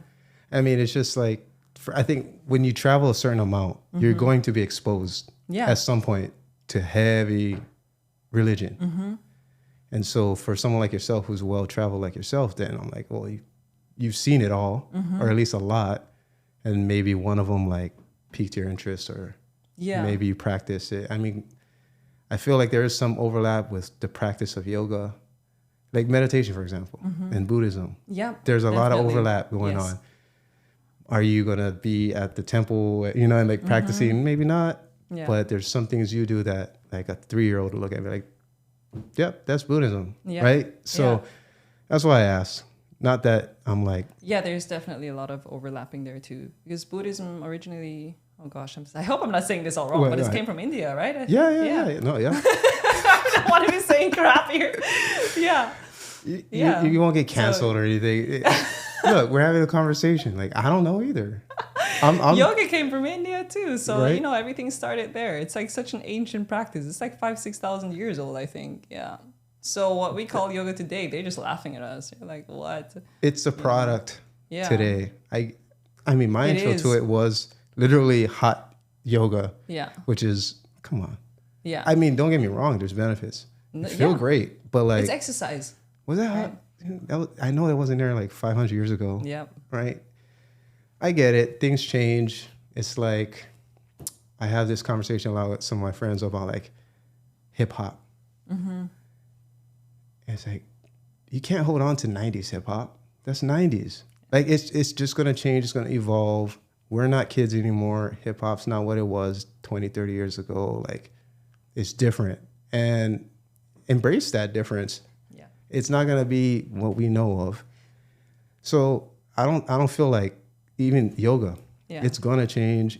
I mean, it's just like, I think when you travel a certain amount, you're going to be exposed at some point to heavy religion. And so for someone like yourself who's well-traveled like yourself, then I'm like, well, you've seen it all, or at least a lot, and maybe one of them like piqued your interest, or maybe you practice it. I mean, I feel like there is some overlap with the practice of yoga, like meditation, for example, and Buddhism. Yeah, there's a lot of overlap going on. Are you going to be at the temple, you know, and like practicing? Maybe not. Yeah. But there's some things you do that like a 3-year-old will look at me like, yep, that's Buddhism. Yeah. Right. So that's why I asked. Not that I'm like. Yeah, there's definitely a lot of overlapping there too. Because Buddhism originally, oh gosh, I hope I'm not saying this all wrong, but it came from India, right? Yeah. No, yeah. I don't want to be saying crap here. Yeah. You won't get canceled or anything. Look, we're having a conversation. Like, I don't know either. Yoga came from India too. So, right? you know, everything started there. It's like such an ancient practice. It's like 5,000-6,000 years old, I think. Yeah. So what we call yoga today, they're just laughing at us. You're like, what? It's a product today. I mean, my intro to it was literally hot yoga. Yeah. Which is, come on. Yeah. I mean, don't get me wrong. There's benefits. You feel great, but like. It's exercise. Was that hot? I know that wasn't there like 500 years ago. Yep. Right? I get it. Things change. It's like I have this conversation a lot with some of my friends about like hip hop. Mm-hmm. It's like you can't hold on to 90s hip hop. That's 90s. Like it's just going to change. It's going to evolve. We're not kids anymore. Hip hop's not what it was 20, 30 years ago. Like it's different. And embrace that difference. It's not going to be what we know of. So I don't feel like even yoga, it's going to change.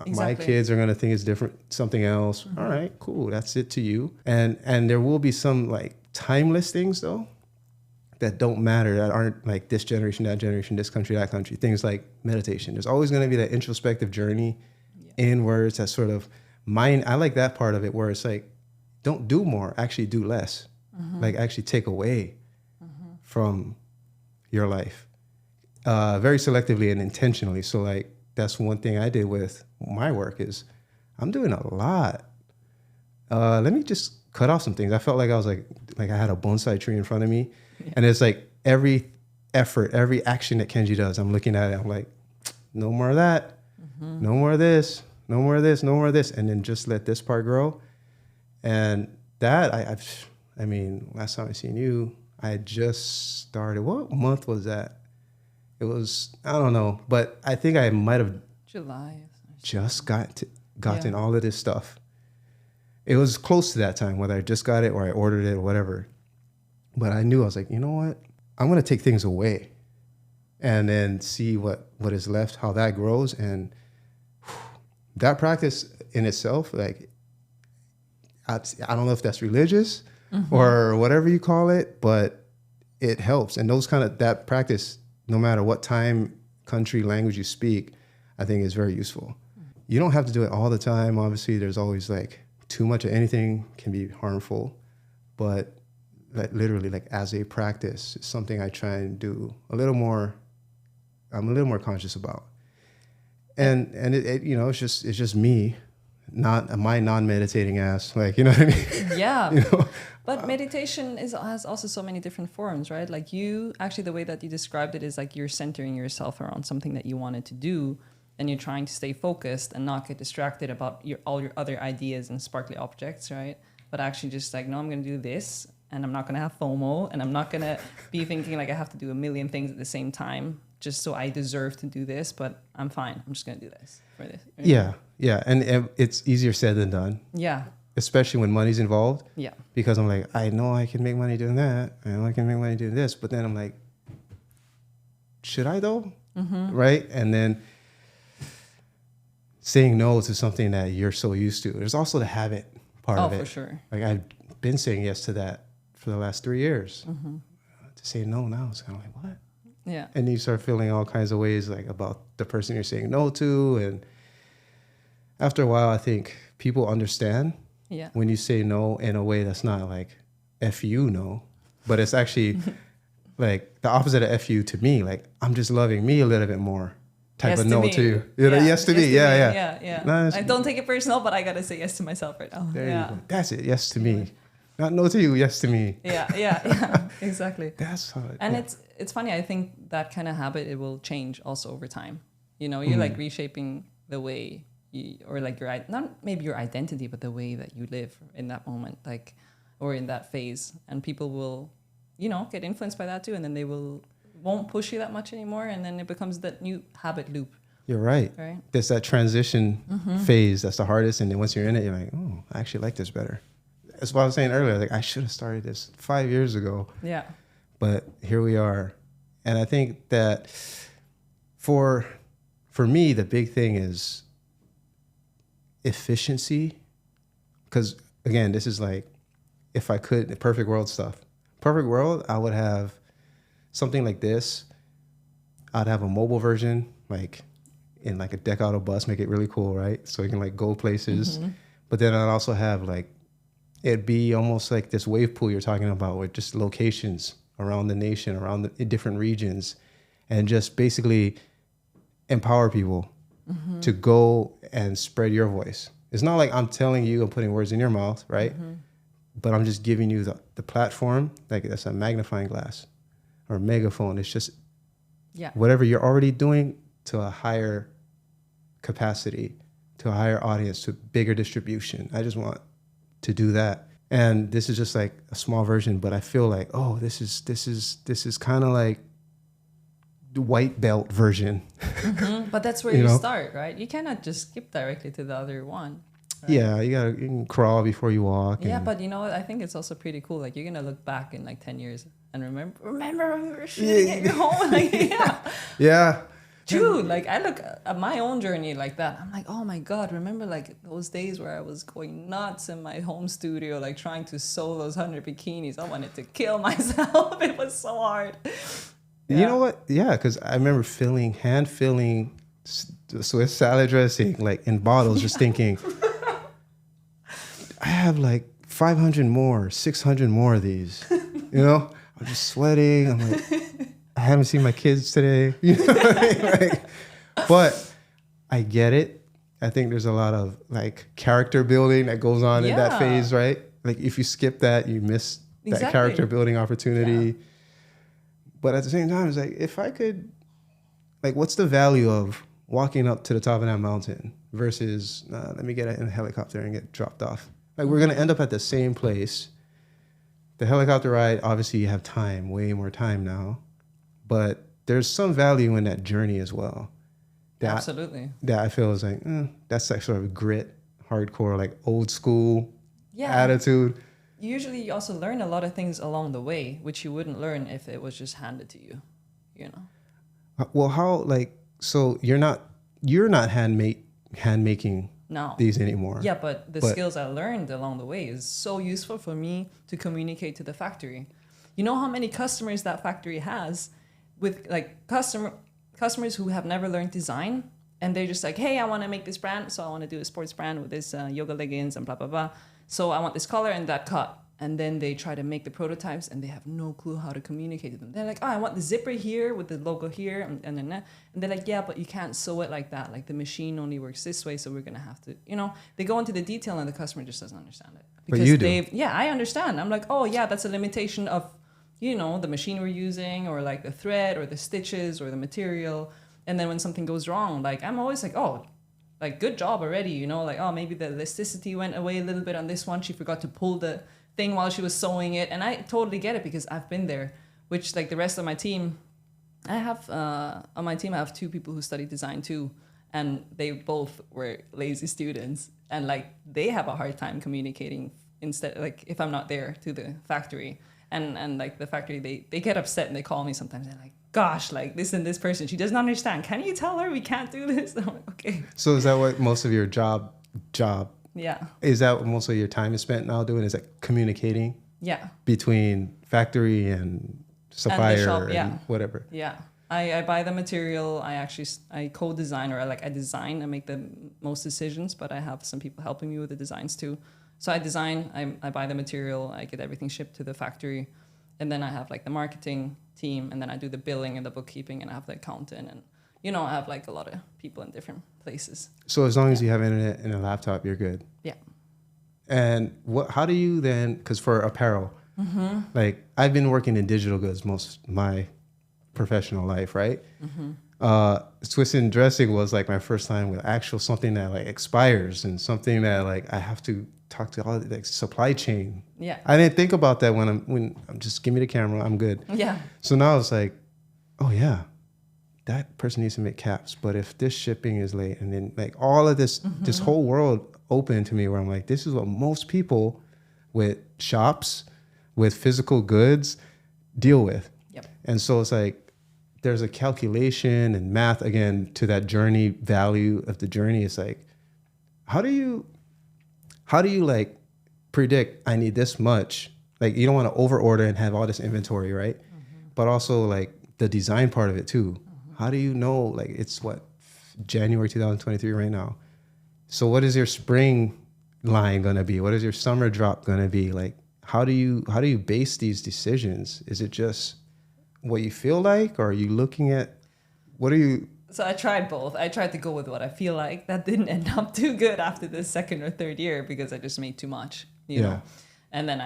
Exactly. My kids are going to think it's different, something else. Mm-hmm. All right, cool. That's it to you. And there will be some like timeless things though that don't matter, that aren't like this generation, that generation, this country, that country. Things like meditation. There's always going to be that introspective journey inwards, that sort of mind. I like that part of it where it's like, don't do more, actually do less. Mm-hmm. Like actually take away from your life very selectively and intentionally. So like that's one thing I did with my work is I'm doing a lot. Let me just cut off some things. I felt like I was like I had a bonsai tree in front of me, and it's like every effort, every action that Kenji does, I'm looking at it. I'm like, no more of that, no more of this, no more of this, no more of this, and then just let this part grow. And that I mean, last time I seen you, I had just started. What month was that? It was, I don't know, but I think I might have July. Just gotten all of this stuff. It was close to that time, whether I just got it or I ordered it or whatever. But I knew, I was like, you know what? I'm going to take things away and then see what is left, how that grows. And that practice in itself, like, I don't know if that's religious or whatever you call it, but it helps. And that practice, no matter what time, country, language you speak, I think is very useful. You don't have to do it all the time. Obviously, there's always like too much of anything can be harmful, but like literally like as a practice, it's something I try and do I'm a little more conscious about. And it you know, it's just me, not my non-meditating ass, like, you know what I mean? Yeah. You know? But meditation has also so many different forms, right? Like the way that you described it is like you're centering yourself around something that you wanted to do, and you're trying to stay focused and not get distracted about all your other ideas and sparkly objects, right? But actually just like, no, I'm going to do this, and I'm not going to have FOMO, and I'm not going to be thinking like I have to do a million things at the same time just so I deserve to do this, but I'm fine. I'm just going to do this for this. Yeah. Yeah. And it's easier said than done. Yeah. Especially when money's involved. Yeah. Because I'm like, I know I can make money doing that. I know I can make money doing this. But then I'm like, should I though? Mm-hmm. Right? And then saying no to something that you're so used to. There's also the habit part of it. Oh, for sure. Like I've been saying yes to that for the last 3 years. Mm-hmm. To say no now, it's kind of like, what? Yeah. And you start feeling all kinds of ways like about the person you're saying no to. And after a while, I think people understand when you say no in a way that's not like F you no, but it's actually like the opposite of F you to me. Like I'm just loving me a little bit more type yes of no to you. You know, yes to me. Yeah. No, I don't take it personal, but I got to say yes to myself right now. There you go. That's it. Yes to me. Not no to you, yes to me. Yeah, exactly. That's how and it's funny. I think that kind of habit, it will change also over time. You know, you're like reshaping the way or like not maybe your identity, but the way that you live in that moment, like, or in that phase. And people will, you know, get influenced by that too. And then they will won't push you that much anymore, and then it becomes that new habit loop. You're right. Right. There's that transition phase that's the hardest, and then once you're in it, you're like, oh, I actually like this better. That's what I was saying earlier. Like, I should have started this 5 years ago. Yeah. But here we are. And I think that for me, the big thing is efficiency. Because again, this is like, if I could, the perfect world stuff. Perfect world, I would have something like this. I'd have a mobile version, like in like a deck out a bus, make it really cool, right? So you can like go places. But then I'd also have like, it'd be almost like this wave pool you're talking about with just locations around the nation, around the different regions, and just basically empower people to go and spread your voice. It's not like I'm telling you and putting words in your mouth, right? But I'm just giving you the platform, like that's a magnifying glass or a megaphone. It's just whatever you're already doing to a higher capacity, to a higher audience, to bigger distribution. I just want to do that. And this is just like a small version, but I feel like, oh, this is kind of like the white belt version. But that's where you start, right? You cannot just skip directly to the other one. Right? Yeah, you can crawl before you walk. Yeah, but you know what? I think it's also pretty cool. Like, you're gonna look back in like 10 years and remember when we were shooting at your home. Like, yeah. Dude, like, I look at my own journey like that. I'm like, oh my God, remember like those days where I was going nuts in my home studio, like trying to sew those 100 bikinis. I wanted to kill myself. It was so hard. You know what? Yeah, because I remember hand filling Swiss salad dressing like in bottles, just thinking, I have like 500 more, 600 more of these. You know, I'm just sweating. I'm like, I haven't seen my kids today. You know what I mean? Like, but I get it. I think there's a lot of like character building that goes on in that phase, right? Like if you skip that, you miss that character building opportunity. Yeah. But at the same time, it's like, if I could, like, what's the value of walking up to the top of that mountain versus, let me get in a helicopter and get dropped off. Like, we're going to end up at the same place. The helicopter ride, obviously you have time, way more time now. But there's some value in that journey as well. Absolutely. That I feel is like, that's like sort of grit, hardcore, like old school attitude. Usually you also learn a lot of things along the way, which you wouldn't learn if it was just handed to you, you know? Well, how, like, so you're not hand making these anymore. Yeah, but the skills I learned along the way is so useful for me to communicate to the factory. You know how many customers that factory has with like customers who have never learned design, and they're just like, hey, I want to make this brand, so I want to do a sports brand with this yoga leggings and blah, blah, blah. So I want this color and that cut. And then they try to make the prototypes and they have no clue how to communicate to them. They're like, oh, I want the zipper here with the logo here. And they're like, yeah, but you can't sew it like that. Like the machine only works this way. So we're going to have to, you know, they go into the detail and the customer just doesn't understand it. Because but you do. Yeah, I understand. I'm like, oh yeah, that's a limitation of, you know, the machine we're using or like the thread or the stitches or the material. And then when something goes wrong, like I'm always like, oh, like good job already, you know, like, oh, maybe the elasticity went away a little bit on this one. She forgot to pull the thing while she was sewing it. And I totally get it because I've been there, which like the rest of my team, I have, on my team, I have 2 people who study design too. And they both were lazy students and like, they have a hard time communicating instead, like if I'm not there to the factory and like the factory, they get upset and they call me sometimes. They're like, gosh, like this and this person, she doesn't understand. Can you tell her we can't do this? I'm like, okay. So is that what most of your job? Yeah. Is that what most of your time is spent now doing? Is that communicating? Yeah. Between factory and supplier and, the shop, and whatever. Yeah. I buy the material. I co-design or I design. I make the most decisions, but I have some people helping me with the designs too. So I design, I buy the material, I get everything shipped to the factory. And then I have like the marketing team, and then I do the billing and the bookkeeping, and I have the accountant, and you know, I have like a lot of people in different places. So as long as you have internet and a laptop, you're good. Yeah. And how do you then, because for apparel, like I've been working in digital goods most of my professional life, right? Swiss and dressing was like my first time with actual something that like expires and something that like I have to talk to all the like, supply chain. Yeah. I didn't think about that when I'm just give me the camera, I'm good. Yeah. So now it's like, oh yeah, that person needs to make caps. But if this shipping is late, and then like all of this, this whole world opened to me where I'm like, this is what most people with shops, with physical goods deal with. Yep. And so it's like, there's a calculation and math again to that journey value of the journey. It's like, how do you like predict I need this much? Like you don't want to over order and have all this inventory, right? But also like the design part of it too. How do you know, like it's what, January 2023 right now. So what is your spring line going to be? What is your summer drop going to be? Like, how do you base these decisions? Is it just what you feel like, or are you looking at, what are you? So I tried both. I tried to go with what I feel like. That didn't end up too good after the second or third year because I just made too much, you know. And then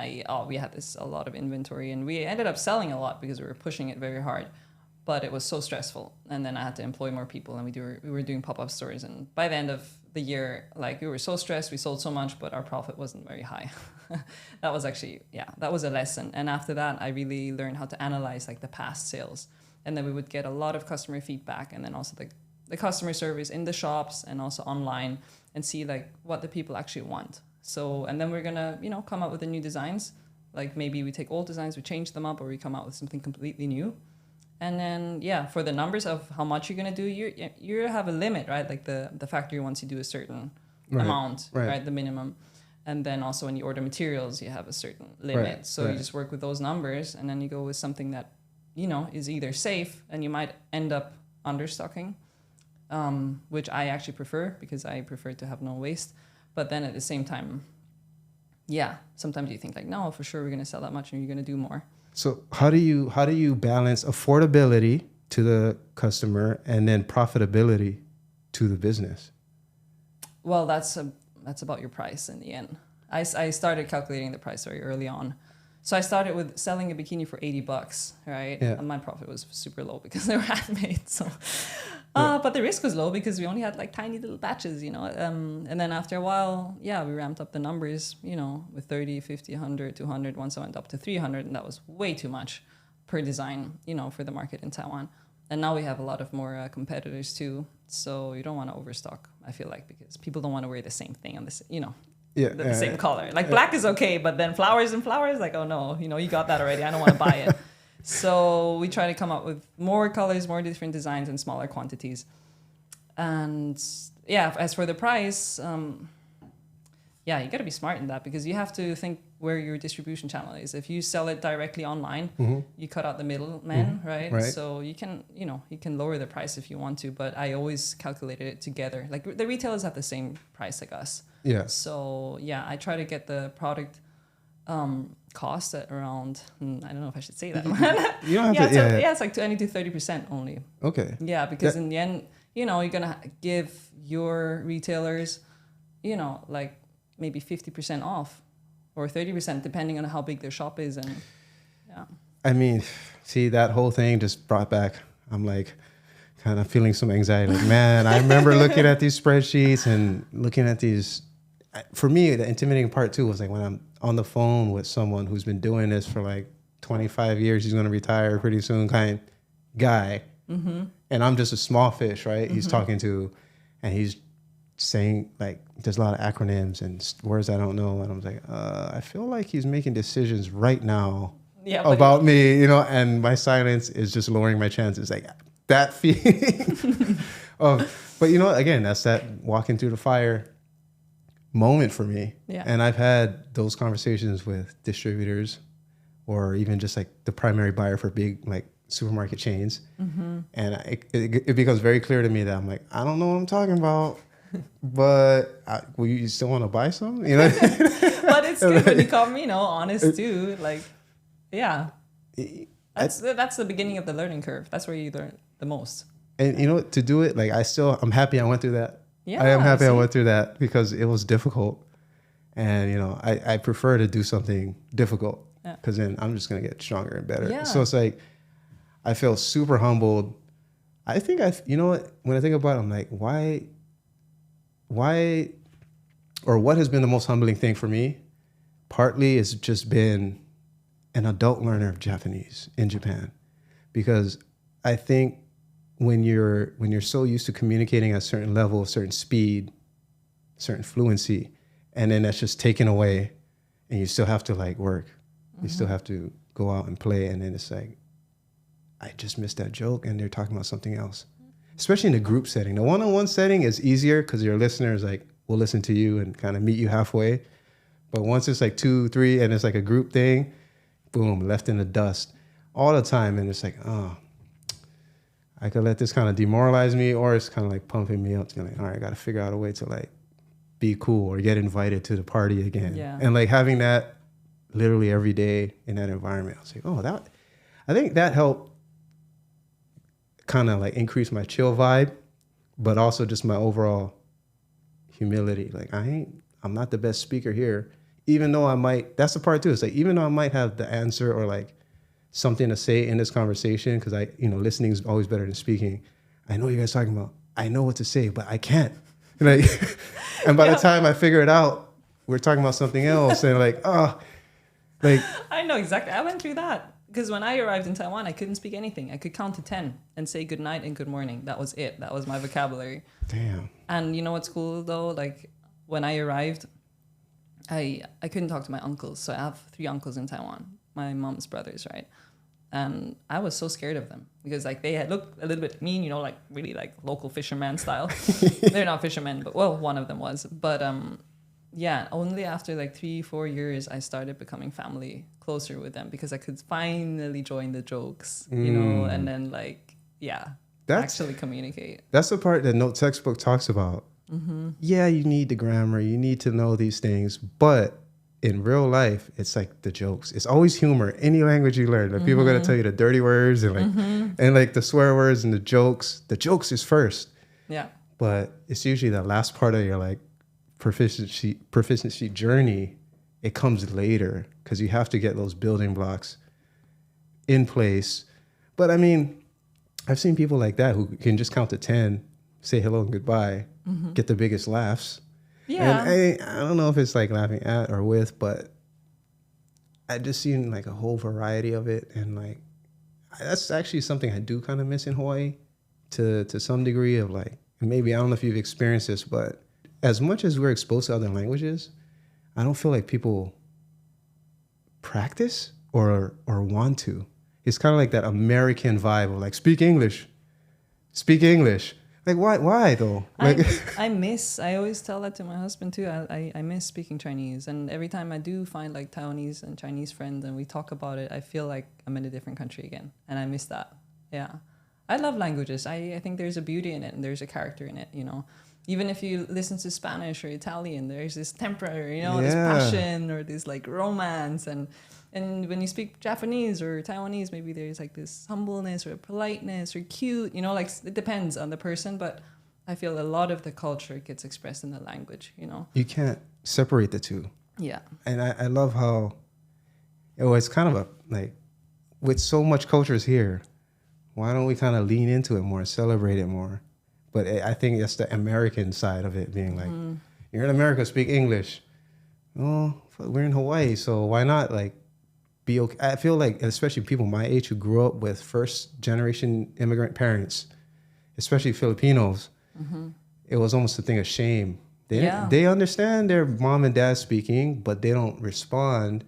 we had a lot of inventory, and we ended up selling a lot because we were pushing it very hard. But it was so stressful, and then I had to employ more people, and we were doing pop-up stores, and by the end of the year, like we were so stressed, we sold so much, but our profit wasn't very high. That was actually, that was a lesson. And after that, I really learned how to analyze like the past sales, and then we would get a lot of customer feedback, and then also the customer service in the shops and also online, and see like what the people actually want. So, and then we're gonna, come up with the new designs. Like maybe we take old designs, we change them up, or we come out with something completely new. And then, for the numbers of how much you're going to do, you have a limit, right? Like the factory wants you to do a certain amount, right? The minimum. And then also when you order materials, you have a certain limit. So you just work with those numbers, and then you go with something that, is either safe, and you might end up understocking, which I actually prefer because I prefer to have no waste. But then at the same time, sometimes you think like, no, for sure we're going to sell that much and you're going to do more. So how do you balance affordability to the customer and then profitability to the business? Well, that's about your price in the end. I started calculating the price very early on. So I started with selling a bikini for $80, right? Yeah. And my profit was super low because they were handmade. So, but the risk was low because we only had like tiny little batches, And then after a while, we ramped up the numbers, with 30, 50, 100, 200. Once I went up to 300, and that was way too much per design, for the market in Taiwan. And now we have a lot of more competitors too. So you don't want to overstock, I feel like, because people don't want to wear the same thing on this, the same color. Like black is okay, but then flowers, like, oh no, you got that already. I don't want to buy it. So we try to come up with more colors, more different designs, and smaller quantities. And as for the price, you got to be smart in that because you have to think where your distribution channel is. If you sell it directly online, you cut out the middleman, right? So you can, you can lower the price if you want to, but I always calculated it together. Like the retailers have the same price like us. Yeah. So I try to get the product cost at around, I don't know if I should say that. You don't have to, it's like 20 to 30% only. Okay. Yeah, because in the end, you're gonna give your retailers, like maybe 50% off or 30% depending on how big their shop is, and I mean, see, that whole thing just brought back, I'm like kind of feeling some anxiety. Like, man, I remember looking at these spreadsheets and looking at these. For me, the intimidating part too was like when I'm on the phone with someone who's been doing this for like 25 years, he's going to retire pretty soon kind of guy. And I'm just a small fish, right? He's talking to, and he's saying like, there's a lot of acronyms and words I don't know. And I'm like, I feel like he's making decisions right now about me, and my silence is just lowering my chances. Like that feeling but again, that's that walking through the fire moment for me. And I've had those conversations with distributors or even just like the primary buyer for big like supermarket chains. And it becomes very clear to me that I'm like, I don't know what I'm talking about, but will you still want to buy some? But it's good when you come, honest too. Like, that's the beginning of the learning curve. That's where you learn the most. And to do it, like I'm happy I went through that. I am happy I went through that because it was difficult. And, I prefer to do something difficult because then I'm just going to get stronger and better. Yeah. So it's like, I feel super humbled. I think when I think about it, I'm like, why, or what has been the most humbling thing for me? Partly it's just been an adult learner of Japanese in Japan because I think when you're so used to communicating at a certain level, a certain speed, certain fluency, and then that's just taken away, and you still have to like work, you still have to go out and play, and then it's like, I just missed that joke, and they're talking about something else. Especially in the group setting. The one-on-one setting is easier because your listeners like will listen to you and kind of meet you halfway. But once it's like 2, 3, and it's like a group thing, boom, left in the dust all the time. And it's like, oh, I could let this kind of demoralize me, or it's kind of like pumping me up to be like, all right, I got to figure out a way to like be cool or get invited to the party again. Yeah. And like having that literally every day in that environment, I was like, oh, I think that helped kind of like increase my chill vibe, but also just my overall humility. Like I'm not the best speaker here, even though I might, that's the part too. It's like, even though I might have the answer or like something to say in this conversation, because listening is always better than speaking. I know what you guys talking about. I know what to say, but I can't. Like, and by the time I figure it out, we're talking about something else. And like, like. I know exactly. I went through that. Because when I arrived in Taiwan, I couldn't speak anything. I could count to 10 and say good night and good morning. That was it. That was my vocabulary. Damn. And you know what's cool though? Like when I arrived, I couldn't talk to my uncles. So I have 3 uncles in Taiwan, my mom's brothers, right? And I was so scared of them because like they had looked a little bit mean, like really like local fisherman style. They're not fishermen, but well, one of them was. But yeah, only after like 3-4 years, I started becoming family closer with them because I could finally join the jokes, and then like, actually communicate. That's the part that no textbook talks about. Mm-hmm. Yeah, you need the grammar, you need to know these things, but in real life, it's like the jokes. It's always humor. Any language you learn, like people are gonna tell you the dirty words and like and like the swear words and the jokes. The jokes is first. Yeah. But it's usually the last part of your like proficiency journey. It comes later because you have to get those building blocks in place. But I mean, I've seen people like that who can just count to 10, say hello and goodbye, get the biggest laughs. Yeah. And I don't know if it's like laughing at or with, but I just seen like a whole variety of it. And like, that's actually something I do kind of miss in Hawaii to some degree of like, maybe I don't know if you've experienced this, but as much as we're exposed to other languages, I don't feel like people practice or want to. It's kind of like that American vibe of like, speak English. Like, why though? Like, I always tell that to my husband too. I miss speaking Chinese. And every time I do find like Taiwanese and Chinese friends and we talk about it, I feel like I'm in a different country again. And I miss that. Yeah. I love languages. I think there's a beauty in it and there's a character in it, Even if you listen to Spanish or Italian, there's this temper, this passion or this like romance. And when you speak Japanese or Taiwanese, maybe there's like this humbleness or politeness or cute, like it depends on the person. But I feel a lot of the culture gets expressed in the language, You can't separate the two. Yeah. And I love how, it's kind of like, with so much cultures here, why don't we kind of lean into it more, celebrate it more? But I think that's the American side of it, being like, you're in America, speak English. Oh, we're in Hawaii, so why not like be okay? I feel like, especially people my age who grew up with first generation immigrant parents, especially Filipinos, it was almost a thing of shame. They understand their mom and dad speaking, but they don't respond.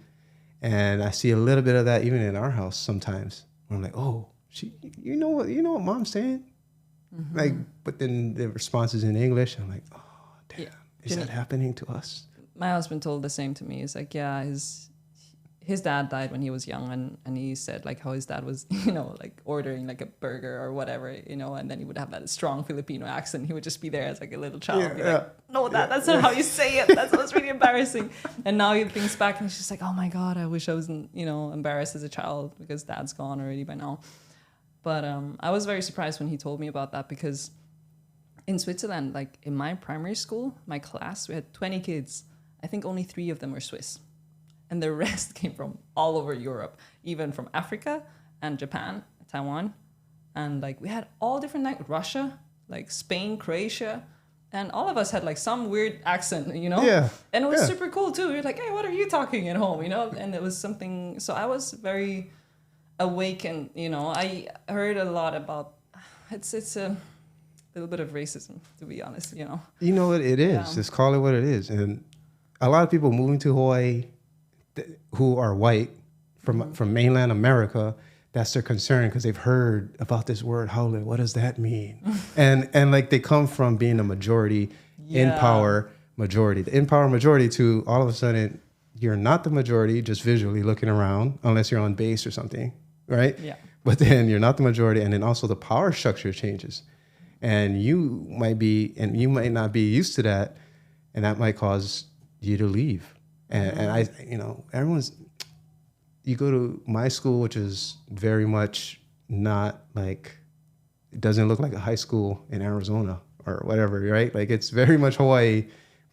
And I see a little bit of that even in our house sometimes. Where I'm like, oh, you know what mom's saying? Like, but then the response is in English. I'm like, oh, damn, is that happening to us? My husband told the same to me. He's like, yeah, his dad died when he was young, and he said like how his dad was, like ordering like a burger or whatever, and then he would have that strong Filipino accent. He would just be there as like a little child, no, that's not how you say it. That was really embarrassing. And now he thinks back and he's just like, oh my God, I wish I wasn't, embarrassed as a child because dad's gone already by now. But I was very surprised when he told me about that because in Switzerland, like in my primary school, my class, we had 20 kids. I think only 3 of them were Swiss. And the rest came from all over Europe, even from Africa and Japan, Taiwan. And like we had all different languages, Russia, like Spain, Croatia. And all of us had like some weird accent, Yeah. And it was super cool too. You're like, hey, what are you talking at home, And it was something, so I was very awaken, you know. I heard a lot about, it's a little bit of racism, to be honest, you know. You know what it is. Yeah. Just call it what it is. And a lot of people moving to Hawaii who are white from mainland America, that's their concern because they've heard about this word haole. What does that mean? and like they come from being a majority in power majority. The in power majority to all of a sudden you're not the majority just visually looking around unless you're on base or something, right? Yeah. But then you're not the majority, and then also the power structure changes. And you might not be used to that, and that might cause you to leave. And I, you know, you go to my school, which is very much not like, it doesn't look like a high school in Arizona or whatever, right? Like it's very much Hawaii,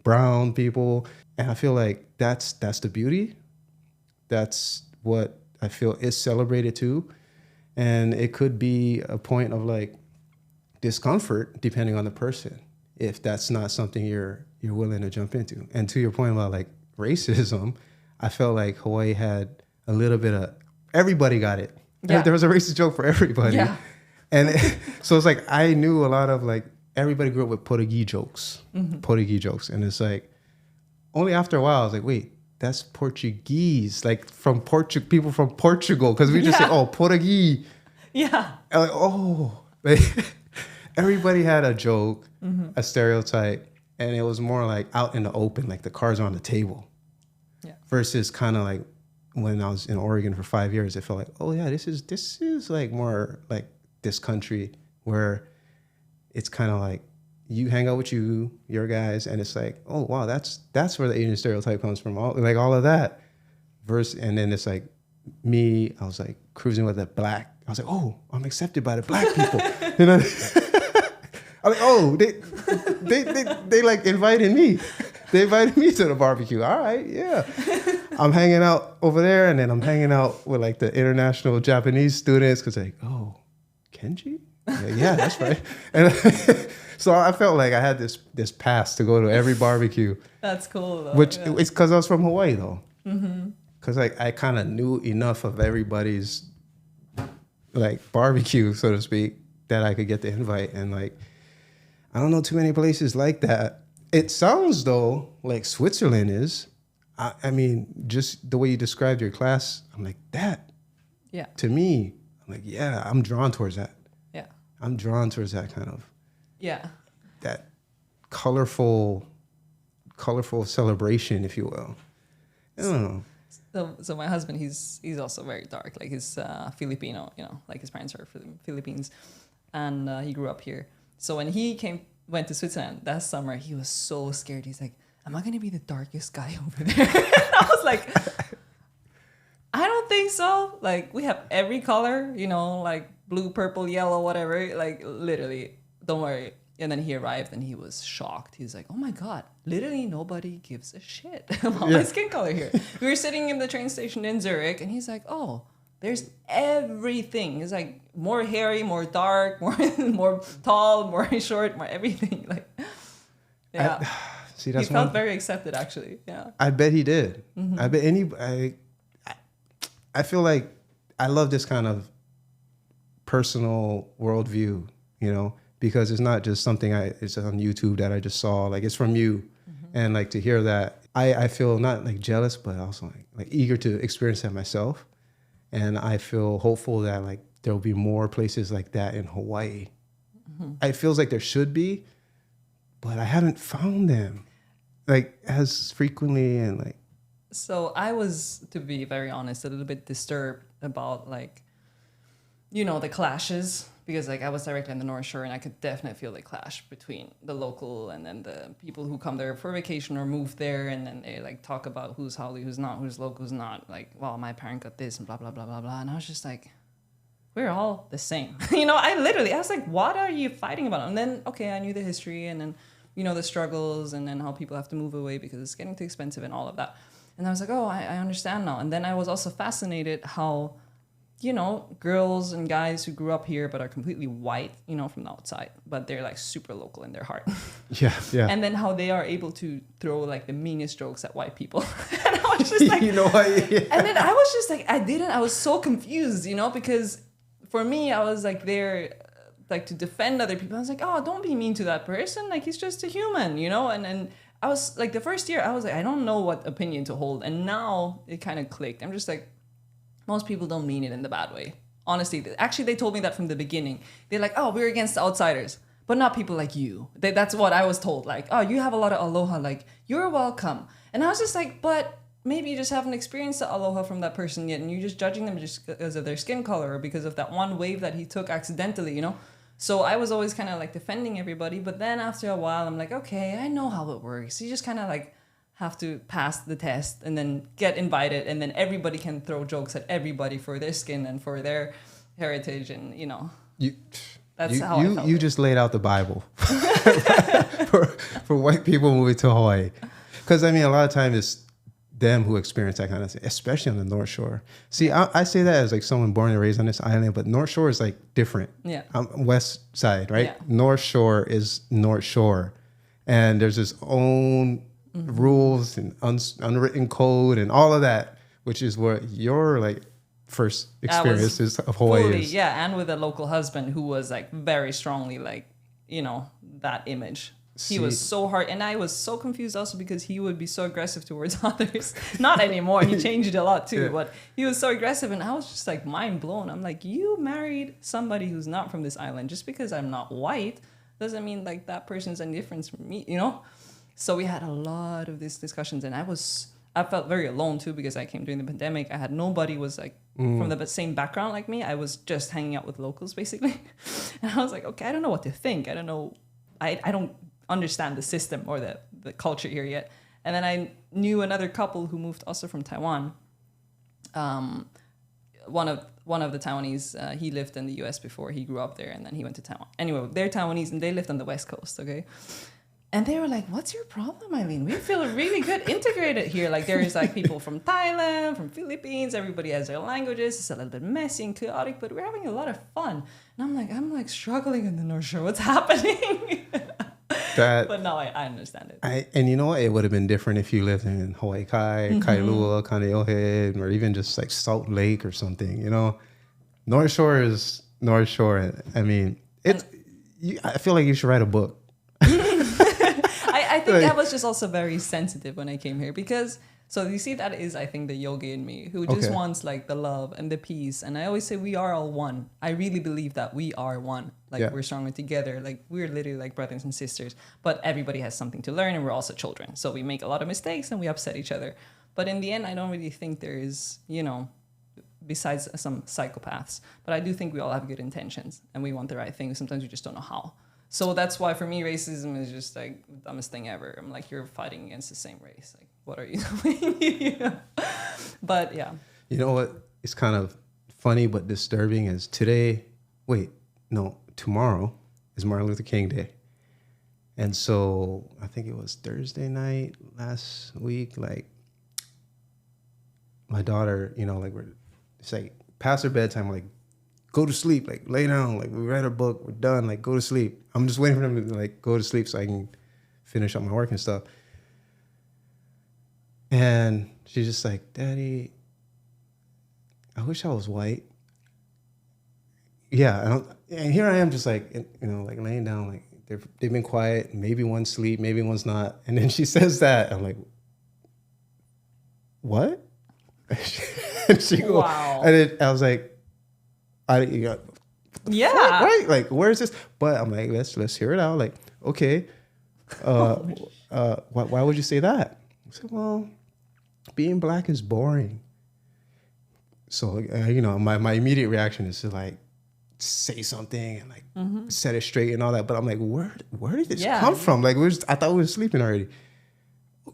brown people. And I feel like that's the beauty. That's what I feel is celebrated too. And it could be a point of like discomfort depending on the person, if that's not something you're willing to jump into. And to your point about like racism, I felt like Hawaii had a little bit of, everybody got it. Yeah. There was a racist joke for everybody. Yeah. And so it's like, I knew a lot of like, everybody grew up with Portuguese jokes. And it's like, only after a while, I was like, wait, that's Portuguese, like from people from Portugal. Cause we just say, oh, Portuguese. Yeah. And like, oh, like, everybody had a joke, a stereotype. And it was more like out in the open, like the cards are on the table. Yeah. Versus Versus kind of like when I was in Oregon for 5 years, it felt like, oh yeah, this is like more like this country where it's kind of like you hang out with your guys, and it's like, oh wow, that's where the Asian stereotype comes from, all of that. And then it's like me, I was like cruising with a black. I was like, oh, I'm accepted by the black people. You know, I'm like, oh, they like invited me. They invited me to the barbecue. All right, yeah. I'm hanging out over there, and then I'm hanging out with like the international Japanese students because like, oh, Kenji? Yeah, that's right. And so I felt like I had this pass to go to every barbecue. That's cool, though. Which it's because I was from Hawaii, though. Because like I kind of knew enough of everybody's like barbecue, so to speak, that I could get the invite. And like, I don't know too many places like that. It sounds though like Switzerland is. I mean, just the way you described your class, I'm like, that. Yeah. To me, I'm like, yeah, I'm drawn towards that. Yeah. I'm drawn towards that kind of. Yeah. That colorful celebration, if you will. I don't know. So my husband, he's also very dark. Like he's Filipino, you know, like his parents are from the Philippines, and he grew up here. So when he went to Switzerland that summer, he was so scared. He's like, am I going to be the darkest guy over there? I was like, I don't think so. Like, we have every color, you know, like blue, purple, yellow, whatever. Like, literally, don't worry. And then he arrived and he was shocked. He's like, oh my God, literally nobody gives a shit about my skin color here. We were sitting in the train station in Zurich, and he's like, oh, there's everything. It's like more hairy, more dark, more tall, more short, more everything. Like, yeah. See, that's he felt very accepted, actually. Yeah. I bet he did. I bet I feel like I love this kind of personal worldview, you know, because it's not just something it's on YouTube that I just saw. Like, it's from you. And like to hear that, I feel not like jealous, but also like eager to experience that myself. And I feel hopeful that like there'll be more places like that in Hawaii. It feels like there should be, but I haven't found them like as frequently and like. So I was, to be very honest, a little bit disturbed about like, you know, the clashes, because like I was directly on the North Shore, and I could definitely feel the clash between the local and then the people who come there for vacation or move there, and then they like talk about who's haole, who's not, who's local, who's not. Like, well, my parent got this and blah blah blah blah blah, and I was just like, we're all the same. You know, I was like, what are you fighting about? And then okay, I knew the history, and then you know the struggles, and then how people have to move away because it's getting too expensive and all of that. And I was like, oh, I understand now. And then I was also fascinated how girls and guys who grew up here but are completely white, from the outside, but they're like super local in their heart. Yeah, yeah. And then how they are able to throw like the meanest jokes at white people. And I was just like, Yeah. And then I was just like, I was so confused, because for me, I was like there like to defend other people. I was like, oh, don't be mean to that person. Like, he's just a human, and I was like, the first year I was like, I don't know what opinion to hold. And now it kind of clicked. I'm just like, most people don't mean it in the bad way. Honestly, actually, they told me that from the beginning. They're like, oh, we're against the outsiders, but not people like you. That's what I was told. Like, oh, you have a lot of aloha. Like, you're welcome. And I was just like, but maybe you just haven't experienced the aloha from that person yet. And you're just judging them just because of their skin color or because of that one wave that he took accidentally, So I was always kind of like defending everybody. But then after a while, I'm like, okay, I know how it works. You just kind of like have to pass the test and then get invited, and then everybody can throw jokes at everybody for their skin and for their heritage, and that's how I felt. You just laid out the Bible for white people moving to Hawaii, because I mean a lot of times it's them who experience that kind of thing, especially on the North Shore. See, I say that as like someone born and raised on this island, but North Shore is like different. Yeah, West side, right? Yeah. North Shore is North Shore, and there's its own rules and unwritten code and all of that, which is what your like first experiences of Hawaii is. Yeah, and with a local husband who was like very strongly like, that image. He was so hard, and I was so confused also because he would be so aggressive towards others. Not anymore, he changed a lot too, but he was so aggressive, and I was just like mind blown. I'm like, you married somebody who's not from this island. Just because I'm not white doesn't mean like that person's any different from me, So we had a lot of these discussions, and I felt very alone too because I came during the pandemic. I had nobody was like from the same background like me. I was just hanging out with locals basically, and I was like, okay, I don't know what to think. I don't know. I don't understand the system or the culture here yet. And then I knew another couple who moved also from Taiwan. One of the Taiwanese, he lived in the US before. He grew up there, and then he went to Taiwan. Anyway, they're Taiwanese, and they lived on the West Coast. Okay. And they were like, what's your problem, Eileen? We feel really good integrated here. Like, there's like people from Thailand, from Philippines. Everybody has their languages. It's a little bit messy and chaotic, but we're having a lot of fun. And I'm like struggling in the North Shore. What's happening? But now I understand it. And you know what? It would have been different if you lived in Hawaii Kai, Kailua, Kaneohe, or even just like Salt Lake or something, North Shore is North Shore. I mean, I feel like you should write a book. I think that was just also very sensitive when I came here because, so you see, that is, I think, the yogi in me who just wants like the love and the peace. And I always say we are all one. I really believe that we are one. Like we're stronger together. Like we're literally like brothers and sisters, but everybody has something to learn, and we're also children. So we make a lot of mistakes and we upset each other. But in the end, I don't really think there is, besides some psychopaths, but I do think we all have good intentions and we want the right thing. Sometimes we just don't know how. So that's why for me, racism is just like the dumbest thing ever. I'm like, you're fighting against the same race. Like, what are you doing? But yeah. You know what? It's kind of funny but disturbing is tomorrow is Martin Luther King Day. And so I think it was Thursday night last week, like my daughter, it's like past her bedtime, like, go to sleep, like lay down, like we read a book, we're done, like go to sleep. I'm just waiting for them to like go to sleep so I can finish up my work and stuff. And she's just like, Daddy, I wish I was white. Yeah, and here I am just like, like laying down, like they've been quiet, maybe one's asleep, maybe one's not. And then she says that, I'm like, what? And she goes, wow. And then I was like, yeah, right, like where's this? But I'm like, let's hear it out. Like, okay, why would you say that? I said, well, being black is boring. So my immediate reaction is to like say something and like set it straight and all that. But I'm like, where did this come from? Like I thought we were sleeping already.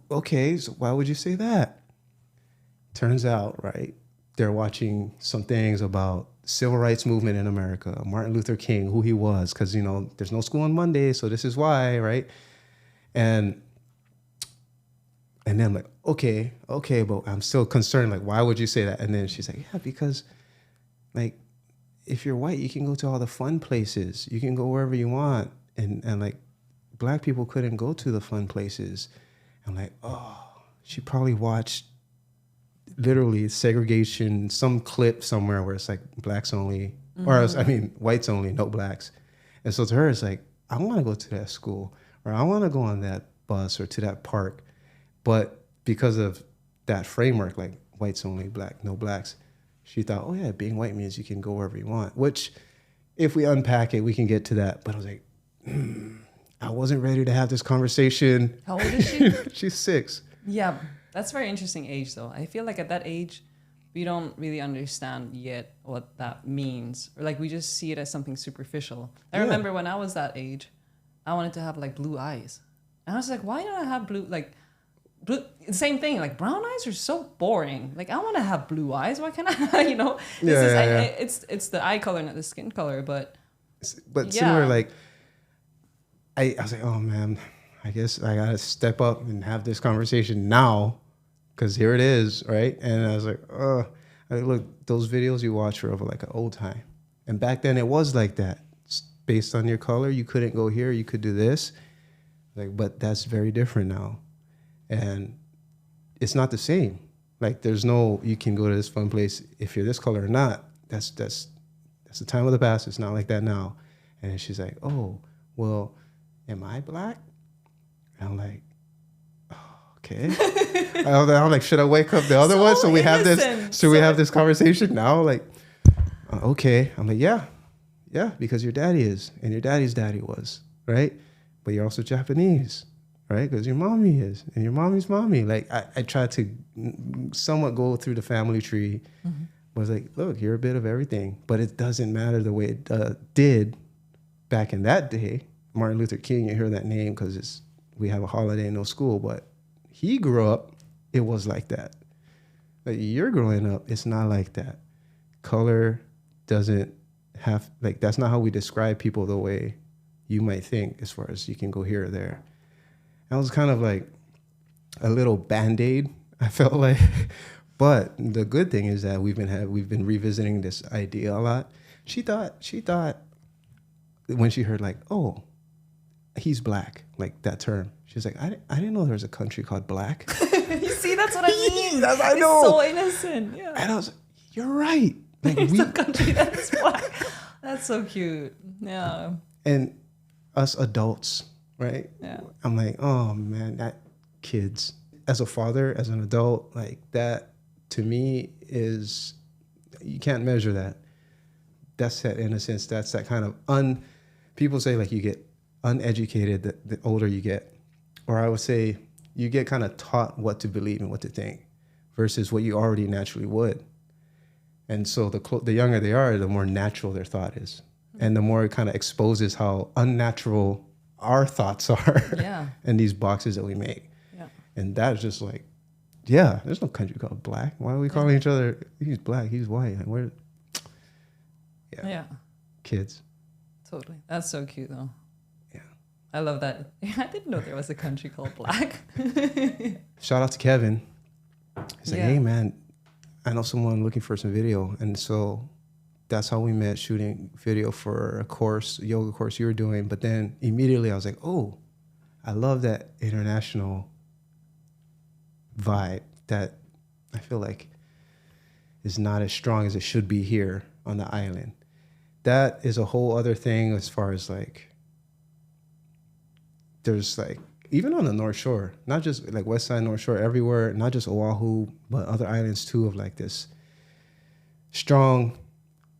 Okay, so why would you say that? Turns out, right, they're watching some things about civil rights movement in America, Martin Luther King, who he was, because, there's no school on Monday, so this is why, right? And then I'm like, okay, but I'm still concerned, like, why would you say that? And then she's like, yeah, because like, if you're white, you can go to all the fun places. You can go wherever you want. And like, black people couldn't go to the fun places. I'm like, oh, she probably watched literally segregation, some clip somewhere where it's like blacks only, or else, I mean, whites only, no blacks. And so to her, it's like, I want to go to that school, or I want to go on that bus or to that park. But because of that framework, like whites only, black, no blacks, she thought, oh yeah, being white means you can go wherever you want, which if we unpack it, we can get to that. But I was like, I wasn't ready to have this conversation. How old is she? She's 6. Yeah, that's a very interesting age, though. I feel like at that age, we don't really understand yet what that means. Or like we just see it as something superficial. I remember when I was that age, I wanted to have like blue eyes. And I was like, why don't I have blue, same thing, like brown eyes are so boring. Like I want to have blue eyes. Why can't I, it's the eye color, not the skin color, but similar, like, I was like, oh man, I guess I gotta step up and have this conversation now, because here it is, right? And I was like, look, those videos you watch are of like an old time, and back then it was like that. It's based on your color, you couldn't go here, you could do this, like, but that's very different now, and it's not the same. Like, there's no, you can go to this fun place if you're this color or not. That's the time of the past. It's not like that now. And then she's like, oh, well, am I black? And I'm like, oh, okay. I'm like, should I wake up the other one so we have this? So we have this conversation now? Like, okay. I'm like, yeah, because your daddy is, and your daddy's daddy was, right? But you're also Japanese, right? Because your mommy is, and your mommy's mommy. Like, I tried to somewhat go through the family tree. Mm-hmm. Was like, look, you're a bit of everything, but it doesn't matter the way it did back in that day. Martin Luther King, you hear that name because we have a holiday and no school, but he grew up, it was like that. Like, you're growing up, it's not like that. Color doesn't have, like, that's not how we describe people the way you might think, as far as you can go here or there. That was kind of like a little Band-Aid, I felt like. But the good thing is that we've been revisiting this idea a lot. She thought when she heard like, oh, he's black, like that term, she's like, I didn't know there was a country called black. You see, that's what I mean. I know. It's so innocent. Yeah. And I was like, you're right. Like, there's a country that's black. That's so cute. Yeah. And us adults, right? Yeah. I'm like, oh man, that kids. As a father, as an adult, like that, to me, is, you can't measure that. That's that innocence. That's that kind of people say like you get uneducated the older you get. Or I would say you get kind of taught what to believe and what to think versus what you already naturally would. And so the younger they are, the more natural their thought is. And the more it kind of exposes how unnatural our thoughts are in these boxes that we make. Yeah. And that's just like, yeah, there's no country called black. Why are we calling each other, he's black, he's white? Like, yeah. Kids. Totally. That's so cute, though. Yeah. I love that. I didn't know there was a country called black. Shout out to Kevin. He's like, hey, man, I know someone looking for some video. And so that's how we met, shooting video for a yoga course you were doing. But then immediately I was like, oh, I love that international vibe that I feel like is not as strong as it should be here on the island. That is a whole other thing as far as like, there's like, even on the North Shore, not just like West Side, North Shore, everywhere, not just Oahu, but other islands too, of like this strong,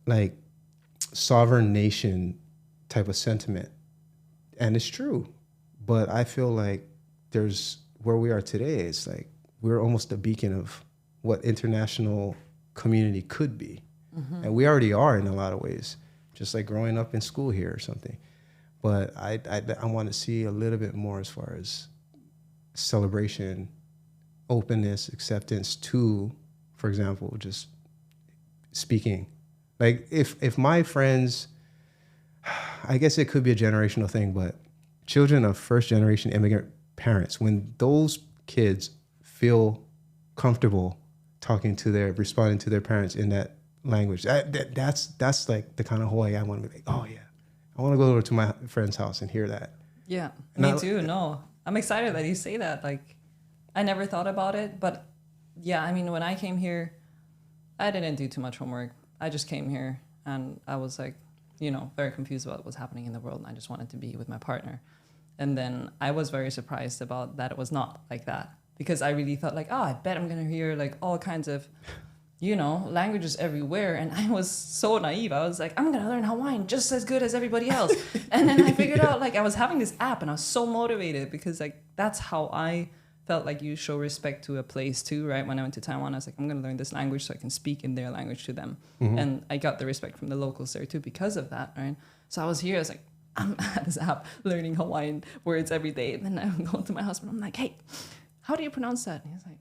like sovereign nation type of sentiment. And it's true. But I feel like there's, where we are today, it's like, we're almost a beacon of what international community could be. Mm-hmm. And we already are in a lot of ways, just like growing up in school here or something. But I want to see a little bit more as far as celebration, openness, acceptance to, for example, just speaking. Like if my friends, I guess it could be a generational thing, but children of first generation immigrant parents, when those kids feel comfortable responding to their parents in that language. That's like the kind of Hawaii I want to be like, oh yeah, I want to go over to my friend's house and hear that. Yeah, And me too. No, I'm excited that you say that. Like, I never thought about it, but yeah, I mean, when I came here, I didn't do too much homework. I just came here and I was like, very confused about what's happening in the world. And I just wanted to be with my partner. And then I was very surprised about that it was not like that, because I really thought like, I bet I'm going to hear like all kinds of, languages everywhere. And I was so naive. I was like, I'm going to learn Hawaiian just as good as everybody else. And then I figured out like I was having this app and I was so motivated because like that's how I felt like you show respect to a place too, right? When I went to Taiwan, I was like, I'm going to learn this language so I can speak in their language to them. Mm-hmm. And I got the respect from the locals there too because of that, right? So I was here, I was like, I'm at this app learning Hawaiian words every day. And then I'm going to my husband, I'm like, hey, how do you pronounce that? And he's like,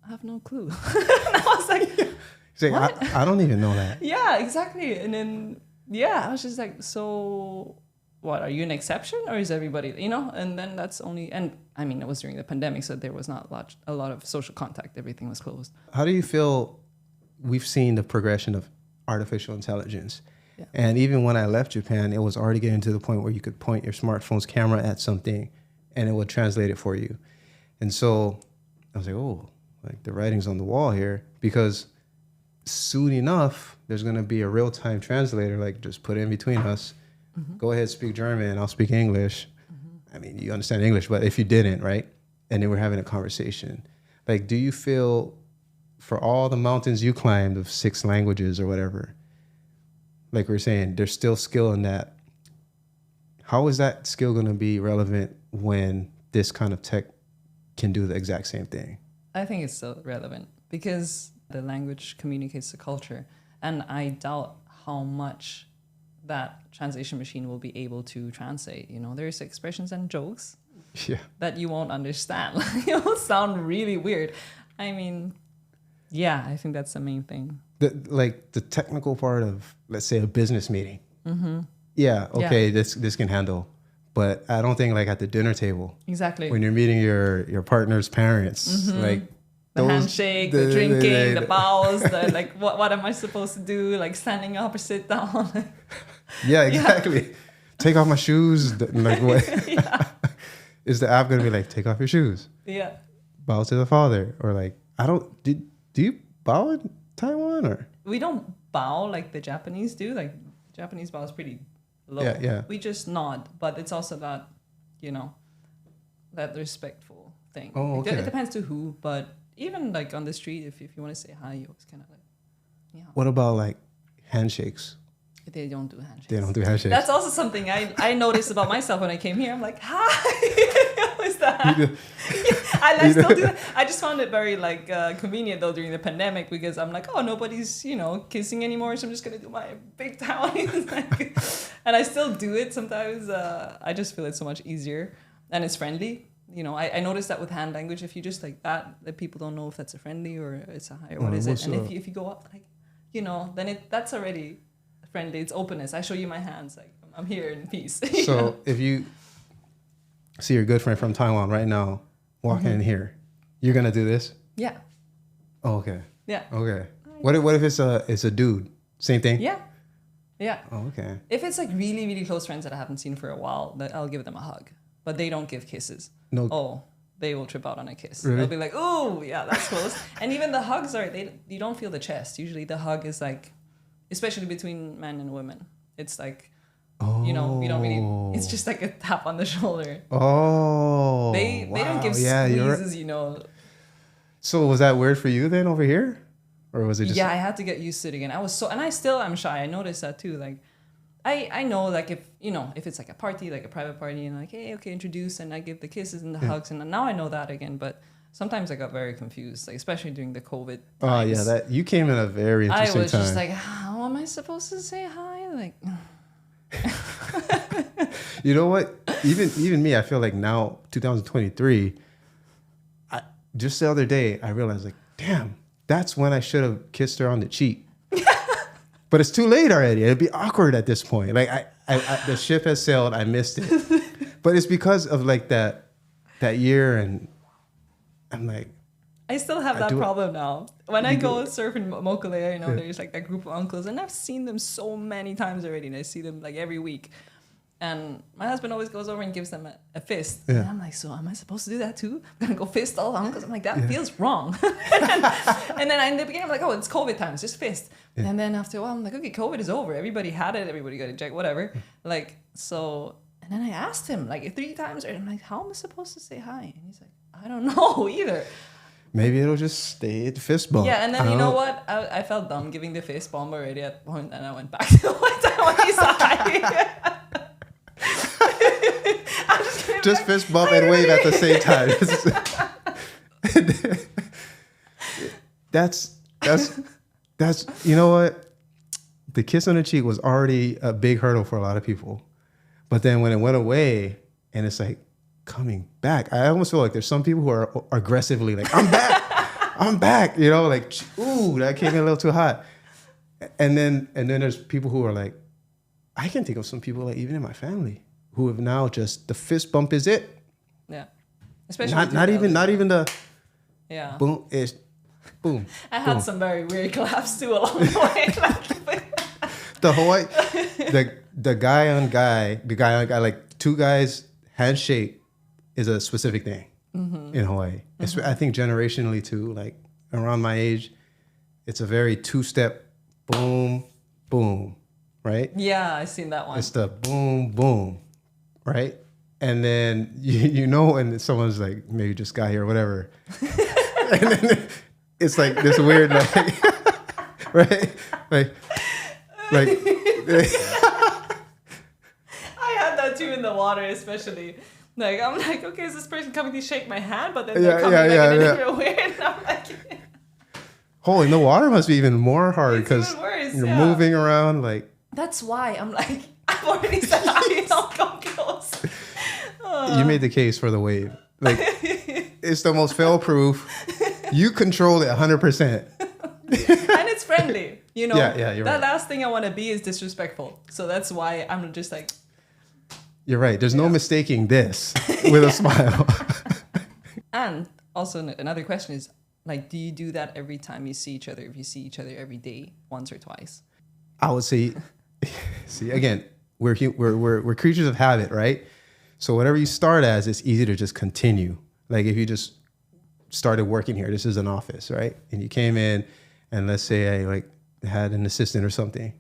I have no clue. And I was like, what? I don't even know that. Yeah, exactly. And then, I was just like, so what, are you an exception or is everybody, And then that's only, and I mean, it was during the pandemic, so there was not a lot of social contact. Everything was closed. How do you feel we've seen the progression of artificial intelligence? Yeah. And even when I left Japan, it was already getting to the point where you could point your smartphone's camera at something and it would translate it for you. And so I was like, oh, like the writing's on the wall here, because soon enough, there's going to be a real-time translator, like just put it in between us. Mm-hmm. Go ahead, speak German, I'll speak English. Mm-hmm. I mean, you understand English, but if you didn't, right? And then we're having a conversation. Like, do you feel for all the mountains you climbed of 6 languages or whatever, like we were saying, there's still skill in that. How is that skill going to be relevant when this kind of tech can do the exact same thing? I think it's still relevant because the language communicates the culture. And I doubt how much that translation machine will be able to translate. There's expressions and jokes that you won't understand. It will sound really weird. I mean, I think that's the main thing. The technical part of, let's say, a business meeting. Mm-hmm. Yeah, okay, this can handle. But I don't think like at the dinner table. Exactly. When you're meeting your partner's parents, mm-hmm. like the handshake, the drinking, the bows, the like what am I supposed to do? Like standing up or sit down. Yeah, exactly. Yeah. Take off my shoes. Like what? Is the app gonna be like, take off your shoes? Yeah. Bow to the father, or like do you bow in Taiwan or? We don't bow like the Japanese do. Like Japanese bow is pretty low. Yeah. We just nod, but it's also that, that respectful thing. Oh, okay. It depends to who, but even like on the street, if you want to say hi, you always kind of like, What about like handshakes? They don't do handshakes. They don't do handshakes. That's also something I noticed about myself when I came here. I'm like, hi, what is that? I still do that. I just found it very like convenient though during the pandemic, because I'm like, oh, nobody's kissing anymore, so I'm just gonna do my big Taiwanese. And I still do it sometimes. I just feel it's so much easier and it's friendly. I noticed that with hand language, if you just like that people don't know if that's a friendly or it's a hi or what is it. And if you go up like, then that's already friendly. It's openness. I show you my hands, like I'm here in peace. So if you see your good friend from Taiwan right now walking in here, you're gonna do this? Yeah. Oh, okay. Yeah. Okay. What if it's a dude? Same thing? Yeah. Yeah. Oh, okay. If it's like really, really close friends that I haven't seen for a while, that I'll give them a hug. But they don't give kisses. No. Oh, they will trip out on a kiss. Really? They'll be like, oh, yeah, that's close. And even the hugs you don't feel the chest. Usually the hug is like, especially between men and women, it's like, you don't really, it's just like a tap on the shoulder. Oh. They don't give squeezes, So was that weird for you then over here? Or was it just... Yeah, I had to get used to it again. And I still am shy. I noticed that too. Like, I know, like, if it's like a party, like a private party, and like, hey, okay, introduce, and I give the kisses and the hugs, and now I know that again. But sometimes I got very confused, like especially during the COVID times. Oh yeah, that you came in a very interesting time. I was just like, how am I supposed to say hi? Like, you know what? Even me, I feel like now, 2023. Just the other day, I realized like, damn, that's when I should have kissed her on the cheek. But it's too late already. It'd be awkward at this point. Like I the ship has sailed. I missed it. But it's because of like that year, and I'm like, I still have that problem now. When I go surf in Mokulea, you know, there's like that group of uncles, and I've seen them so many times already, and I see them like every week. And my husband always goes over and gives them a fist. Yeah. And I'm like, so am I supposed to do that too? I'm gonna go fist all the uncles? I'm like, that feels wrong. and then in the beginning, I'm like, oh, it's COVID times, just fist. Yeah. And then after a while, I'm like, okay, COVID is over. Everybody had it. Everybody got injected, whatever. Like, so, and then I asked him like 3 times, and I'm like, how am I supposed to say hi? And he's like, I don't know either. Maybe it'll just stay at the fist bump. Yeah, and then you know what? I felt dumb giving the fist bump already at one, and I went back to one time when he said hi. Just fist bump and wave at the same time. That's you know what? The kiss on the cheek was already a big hurdle for a lot of people. But then when it went away and it's like coming back, I almost feel like there's some people who are aggressively like, I'm back, I'm back, you know, like, ooh, that came in a little too hot. And then there's people who are like, I can think of some people like even in my family who have now just the fist bump is it. Yeah. Especially not even the boom is boom. I had some very weird collabs too along the way. The Hawaii the guy on guy, like 2 guys handshake is a specific thing in Hawaii. I think generationally too, like around my age, it's a very 2-step boom, boom, right? Yeah, I've seen that one. It's the boom, boom. Right? And then you know when someone's like, maybe just got here or whatever. And then it's like this weird like right? Like I had that too in the water, especially. Like I'm like, okay, is this person coming to shake my hand? But then they're coming in a different way. And I'm like holding the water must be even more hard because you're moving around like. That's why I'm like, I've already said I don't come close. You made the case for the wave. Like, it's the most fail-proof. You control it 100%. And it's friendly, you know. Yeah, you're right. That last thing I want to be is disrespectful. So that's why I'm just like. You're right. There's no mistaking this with a smile. And also another question is, like, do you do that every time you see each other? If you see each other every day, once or twice? I would say, see, again, we're creatures of habit, right? So whatever you start as, it's easy to just continue. Like if you just started working here, this is an office, right? And you came in and let's say I like had an assistant or something.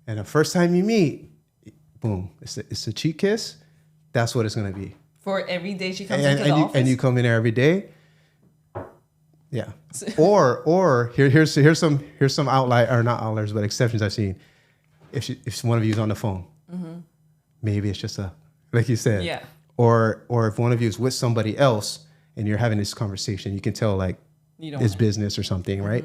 And the first time you meet, boom, it's a cheek kiss. That's what it's going to be. For every day she comes into the office? And you come in there every day. Yeah. Or here's some outlier, or not outliers, but exceptions I've seen. If one of you is on the phone, maybe it's just like you said. Yeah. Or if one of you is with somebody else and you're having this conversation, you can tell like it's business or something, right?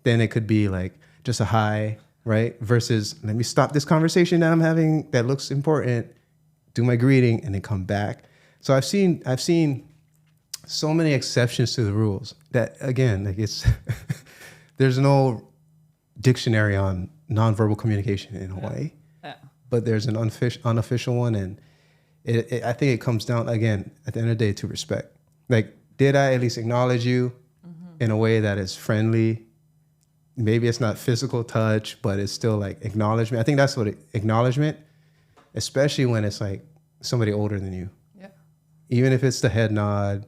Then it could be like just a hi, right? Versus let me stop this conversation that I'm having that looks important, do my greeting, and then come back. So I've seen so many exceptions to the rules that again, like it's there's no dictionary on nonverbal communication in Hawaii, but there's an unofficial one, and I think it comes down again at the end of the day to respect. Like, did I at least acknowledge you in a way that is friendly? Maybe it's not physical touch, but it's still like acknowledgement. I think that's what acknowledgement, especially when it's like somebody older than you. Yeah. Even if it's the head nod,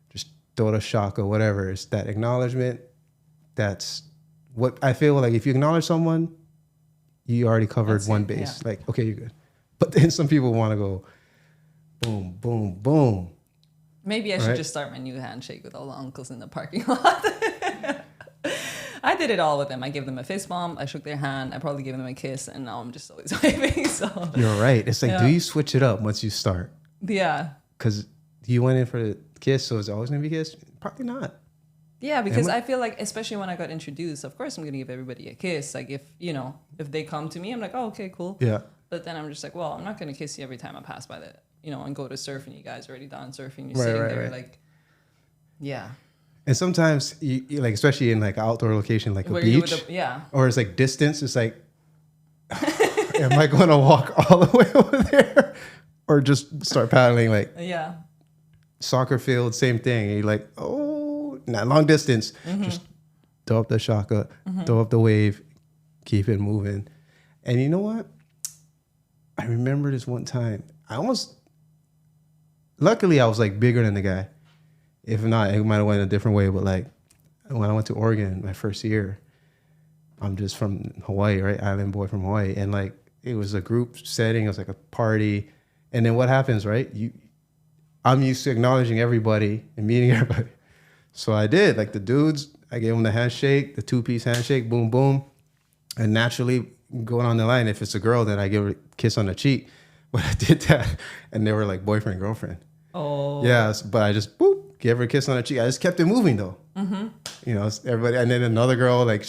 just throw the shaka, whatever. It's that acknowledgement. That's what I feel like. If you acknowledge someone, you already covered one base. Yeah. Like, okay, you're good. But then some people want to go boom, boom, boom. Maybe I should just start my new handshake with all the uncles in the parking lot. I did it all with them. I gave them a fist bump. I shook their hand. I probably gave them a kiss, and now I'm just always waving. So you're right. It's like, do you switch it up once you start? Yeah. Because you went in for the kiss, so it's always going to be a kiss? Probably not. Yeah, because I feel like, especially when I got introduced, of course I'm going to give everybody a kiss. Like if they come to me, I'm like, oh, okay, cool. Yeah. But then I'm just like, well, I'm not going to kiss you every time I pass by and go to surf, and you guys are already done surfing. You're sitting there like, yeah. And sometimes you like, especially in like an outdoor location, like a beach, or it's like distance. It's like, am I going to walk all the way over there, or just start paddling? Like, soccer field, same thing. And you're like, oh, not long distance. Just throw up the shaka, throw up the wave, keep it moving. And you know what? I remember this one time. Luckily I was like bigger than the guy. If not, it might have went a different way. But like when I went to Oregon my first year, I'm just from Hawaii, right? Island boy from Hawaii. And like, it was a group setting. It was like a party. And then what happens, right? I'm used to acknowledging everybody and meeting everybody. So I did. Like the dudes, I gave them the handshake, the 2-piece handshake, boom, boom. And naturally, going on the line, if it's a girl, then I give her a kiss on the cheek. But I did that. And they were like boyfriend, girlfriend. Oh. Yeah, but I just, boop, gave her a kiss on the cheek. I just kept it moving though. You know, everybody. And then another girl, like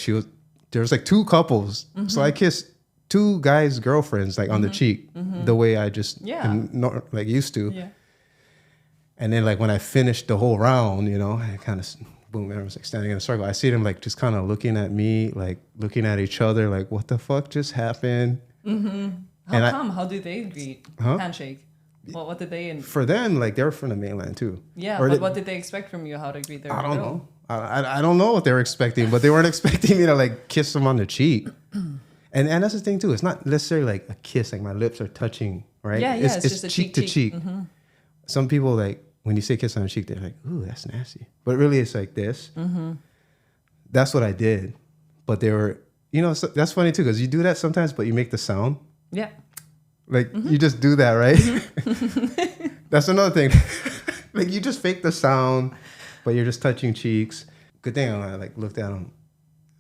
there was like 2 couples. So I kissed 2 guys' girlfriends like on the cheek, the way I just like used to. Yeah. And then like when I finished the whole round, you know, I kind of boom, everyone's like standing in a circle. I see them like just kind of looking at me, like looking at each other, like what the fuck just happened? How come? How do they greet? Handshake. What did they? For them, like they were from the mainland too. Yeah, but what did they expect from you? How to greet their? I don't know. I don't know what they were expecting, but they weren't expecting me to like kiss them on the cheek. And that's the thing too. It's not necessarily like a kiss, like my lips are touching, right? Yeah, it's just a cheek to cheek. Some people like when you say kiss on the cheek, they're like, "Ooh, that's nasty," but really it's like this. That's what I did, but they were, you know, so that's funny too because you do that sometimes, but you make the sound. Yeah. Like you just do that, right? That's another thing. Like you just fake the sound, but you're just touching cheeks. Good thing I like looked at them.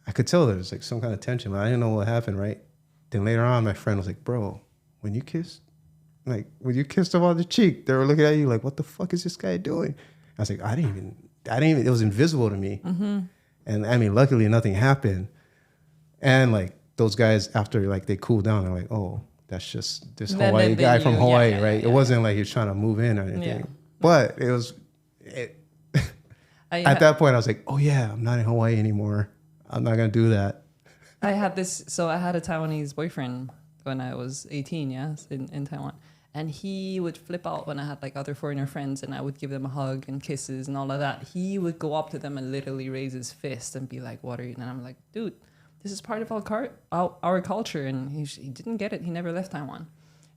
I could tell there was like some kind of tension, but I didn't know what happened, right? Then later on, my friend was like, "Bro, when you kissed them on the cheek, they were looking at you like, what the fuck is this guy doing?" I was like, I didn't even, it was invisible to me. And I mean, luckily nothing happened. And like those guys, after like they cooled down, they're like, "Oh, that's just this Hawaii guy from Hawaii," right? It wasn't like he was trying to move in or anything. Yeah. But it was, at that point, I was like, "Oh yeah, I'm not in Hawaii anymore. I'm not going to do that." I had a Taiwanese boyfriend when I was 18, in Taiwan. And he would flip out when I had like other foreigner friends and I would give them a hug and kisses and all of that. He would go up to them and literally raise his fist and be like, "What are you?" And I'm like, "Dude, this is part of our culture." And he didn't get it. He never left Taiwan.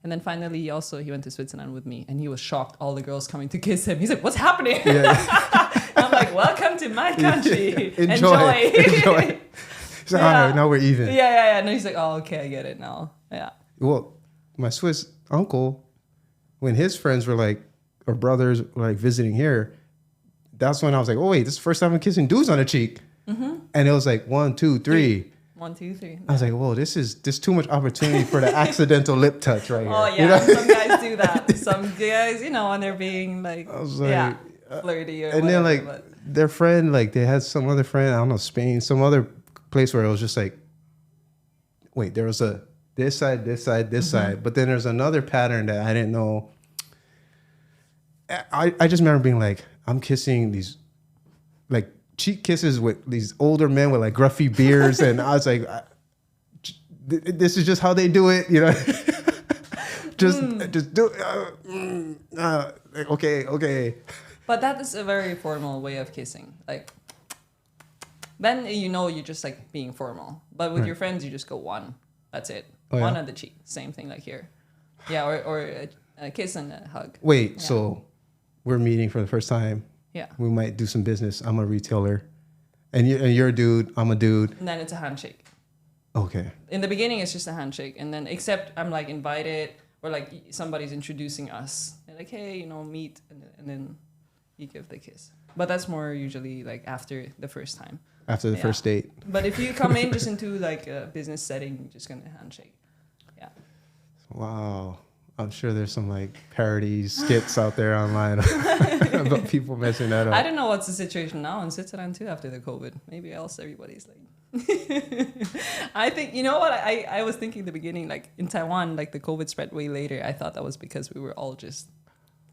And then finally, he went to Switzerland with me and he was shocked. All the girls coming to kiss him. He's like, "What's happening?" I'm like, "Welcome to my country. Enjoy. He's like, "All right, now we're even." Yeah. And he's like, "Oh, okay, I get it now." Yeah. Well, my Swiss uncle, when his friends were like, or brothers were like visiting here, that's when I was like, "Oh wait, this is the first time I'm kissing dudes on the cheek." And it was like 1, 2, 3. 1, 2, 3. I was like, "Whoa, there's too much opportunity for the accidental lip touch right here." Oh yeah, you know? Some guys do that. Some guys, you know, when they're being like, flirty or and whatever, then like their friend, like they had some other friend, I don't know, Spain, some other place where it was just like, wait, there was a this side, this side, but then there's another pattern that I didn't know. I just remember being like, I'm kissing these like cheek kisses with these older men with like gruffy beards, and I was like, this is just how they do it, you know. just do okay. But that is a very formal way of kissing. Like then you're just like being formal. But with your friends, you just go one. That's it. One on the cheek. Same thing like here. Yeah, or a kiss and a hug. Wait, so we're meeting for the first time. Yeah. We might do some business. I'm a retailer. And you're a dude. I'm a dude. And then it's a handshake. Okay. In the beginning, it's just a handshake. And then except I'm like invited or like somebody's introducing us. They're like, "Hey, meet." And then you give the kiss. But that's more usually like after the first time. After the first date. But if you come in just into like a business setting, you're just going to handshake. Yeah. Wow. I'm sure there's some like parody skits out there online about people messing that up. I don't know what's the situation now in Switzerland too after the COVID. Maybe else everybody's like... I think, you know what? I was thinking in the beginning, like in Taiwan, like the COVID spread way later. I thought that was because we were all just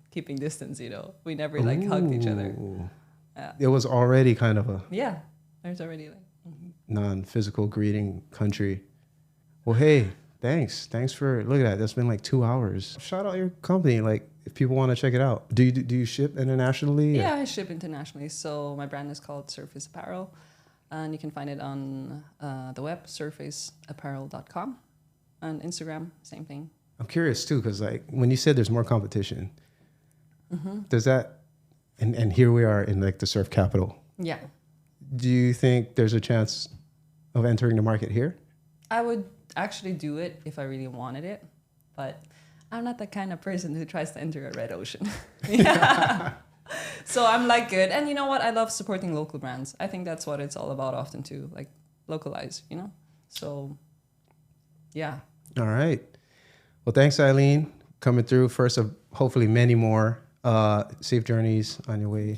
keeping distance, We never like hugged each other. Yeah. It was already kind of a... Yeah. There's already like... non-physical greeting country. Well, hey, thanks for, look at that. That's been like 2 hours. Shout out your company. Like, if people want to check it out. Do you ship internationally? Yeah, I ship internationally. So my brand is called Surface Apparel, and you can find it on the web, surfaceapparel.com, and Instagram, same thing. I'm curious too, because like when you said there's more competition, does that, and here we are in like the surf capital. Yeah. Do you think there's a chance of entering the market here? I would actually do it if I really wanted it, but I'm not the kind of person who tries to enter a red ocean. Yeah. So I'm like good. And you know what? I love supporting local brands. I think that's what it's all about often too, like localize, you know? So yeah. All right. Well, thanks, Eileen, coming through. First of hopefully many more safe journeys on your way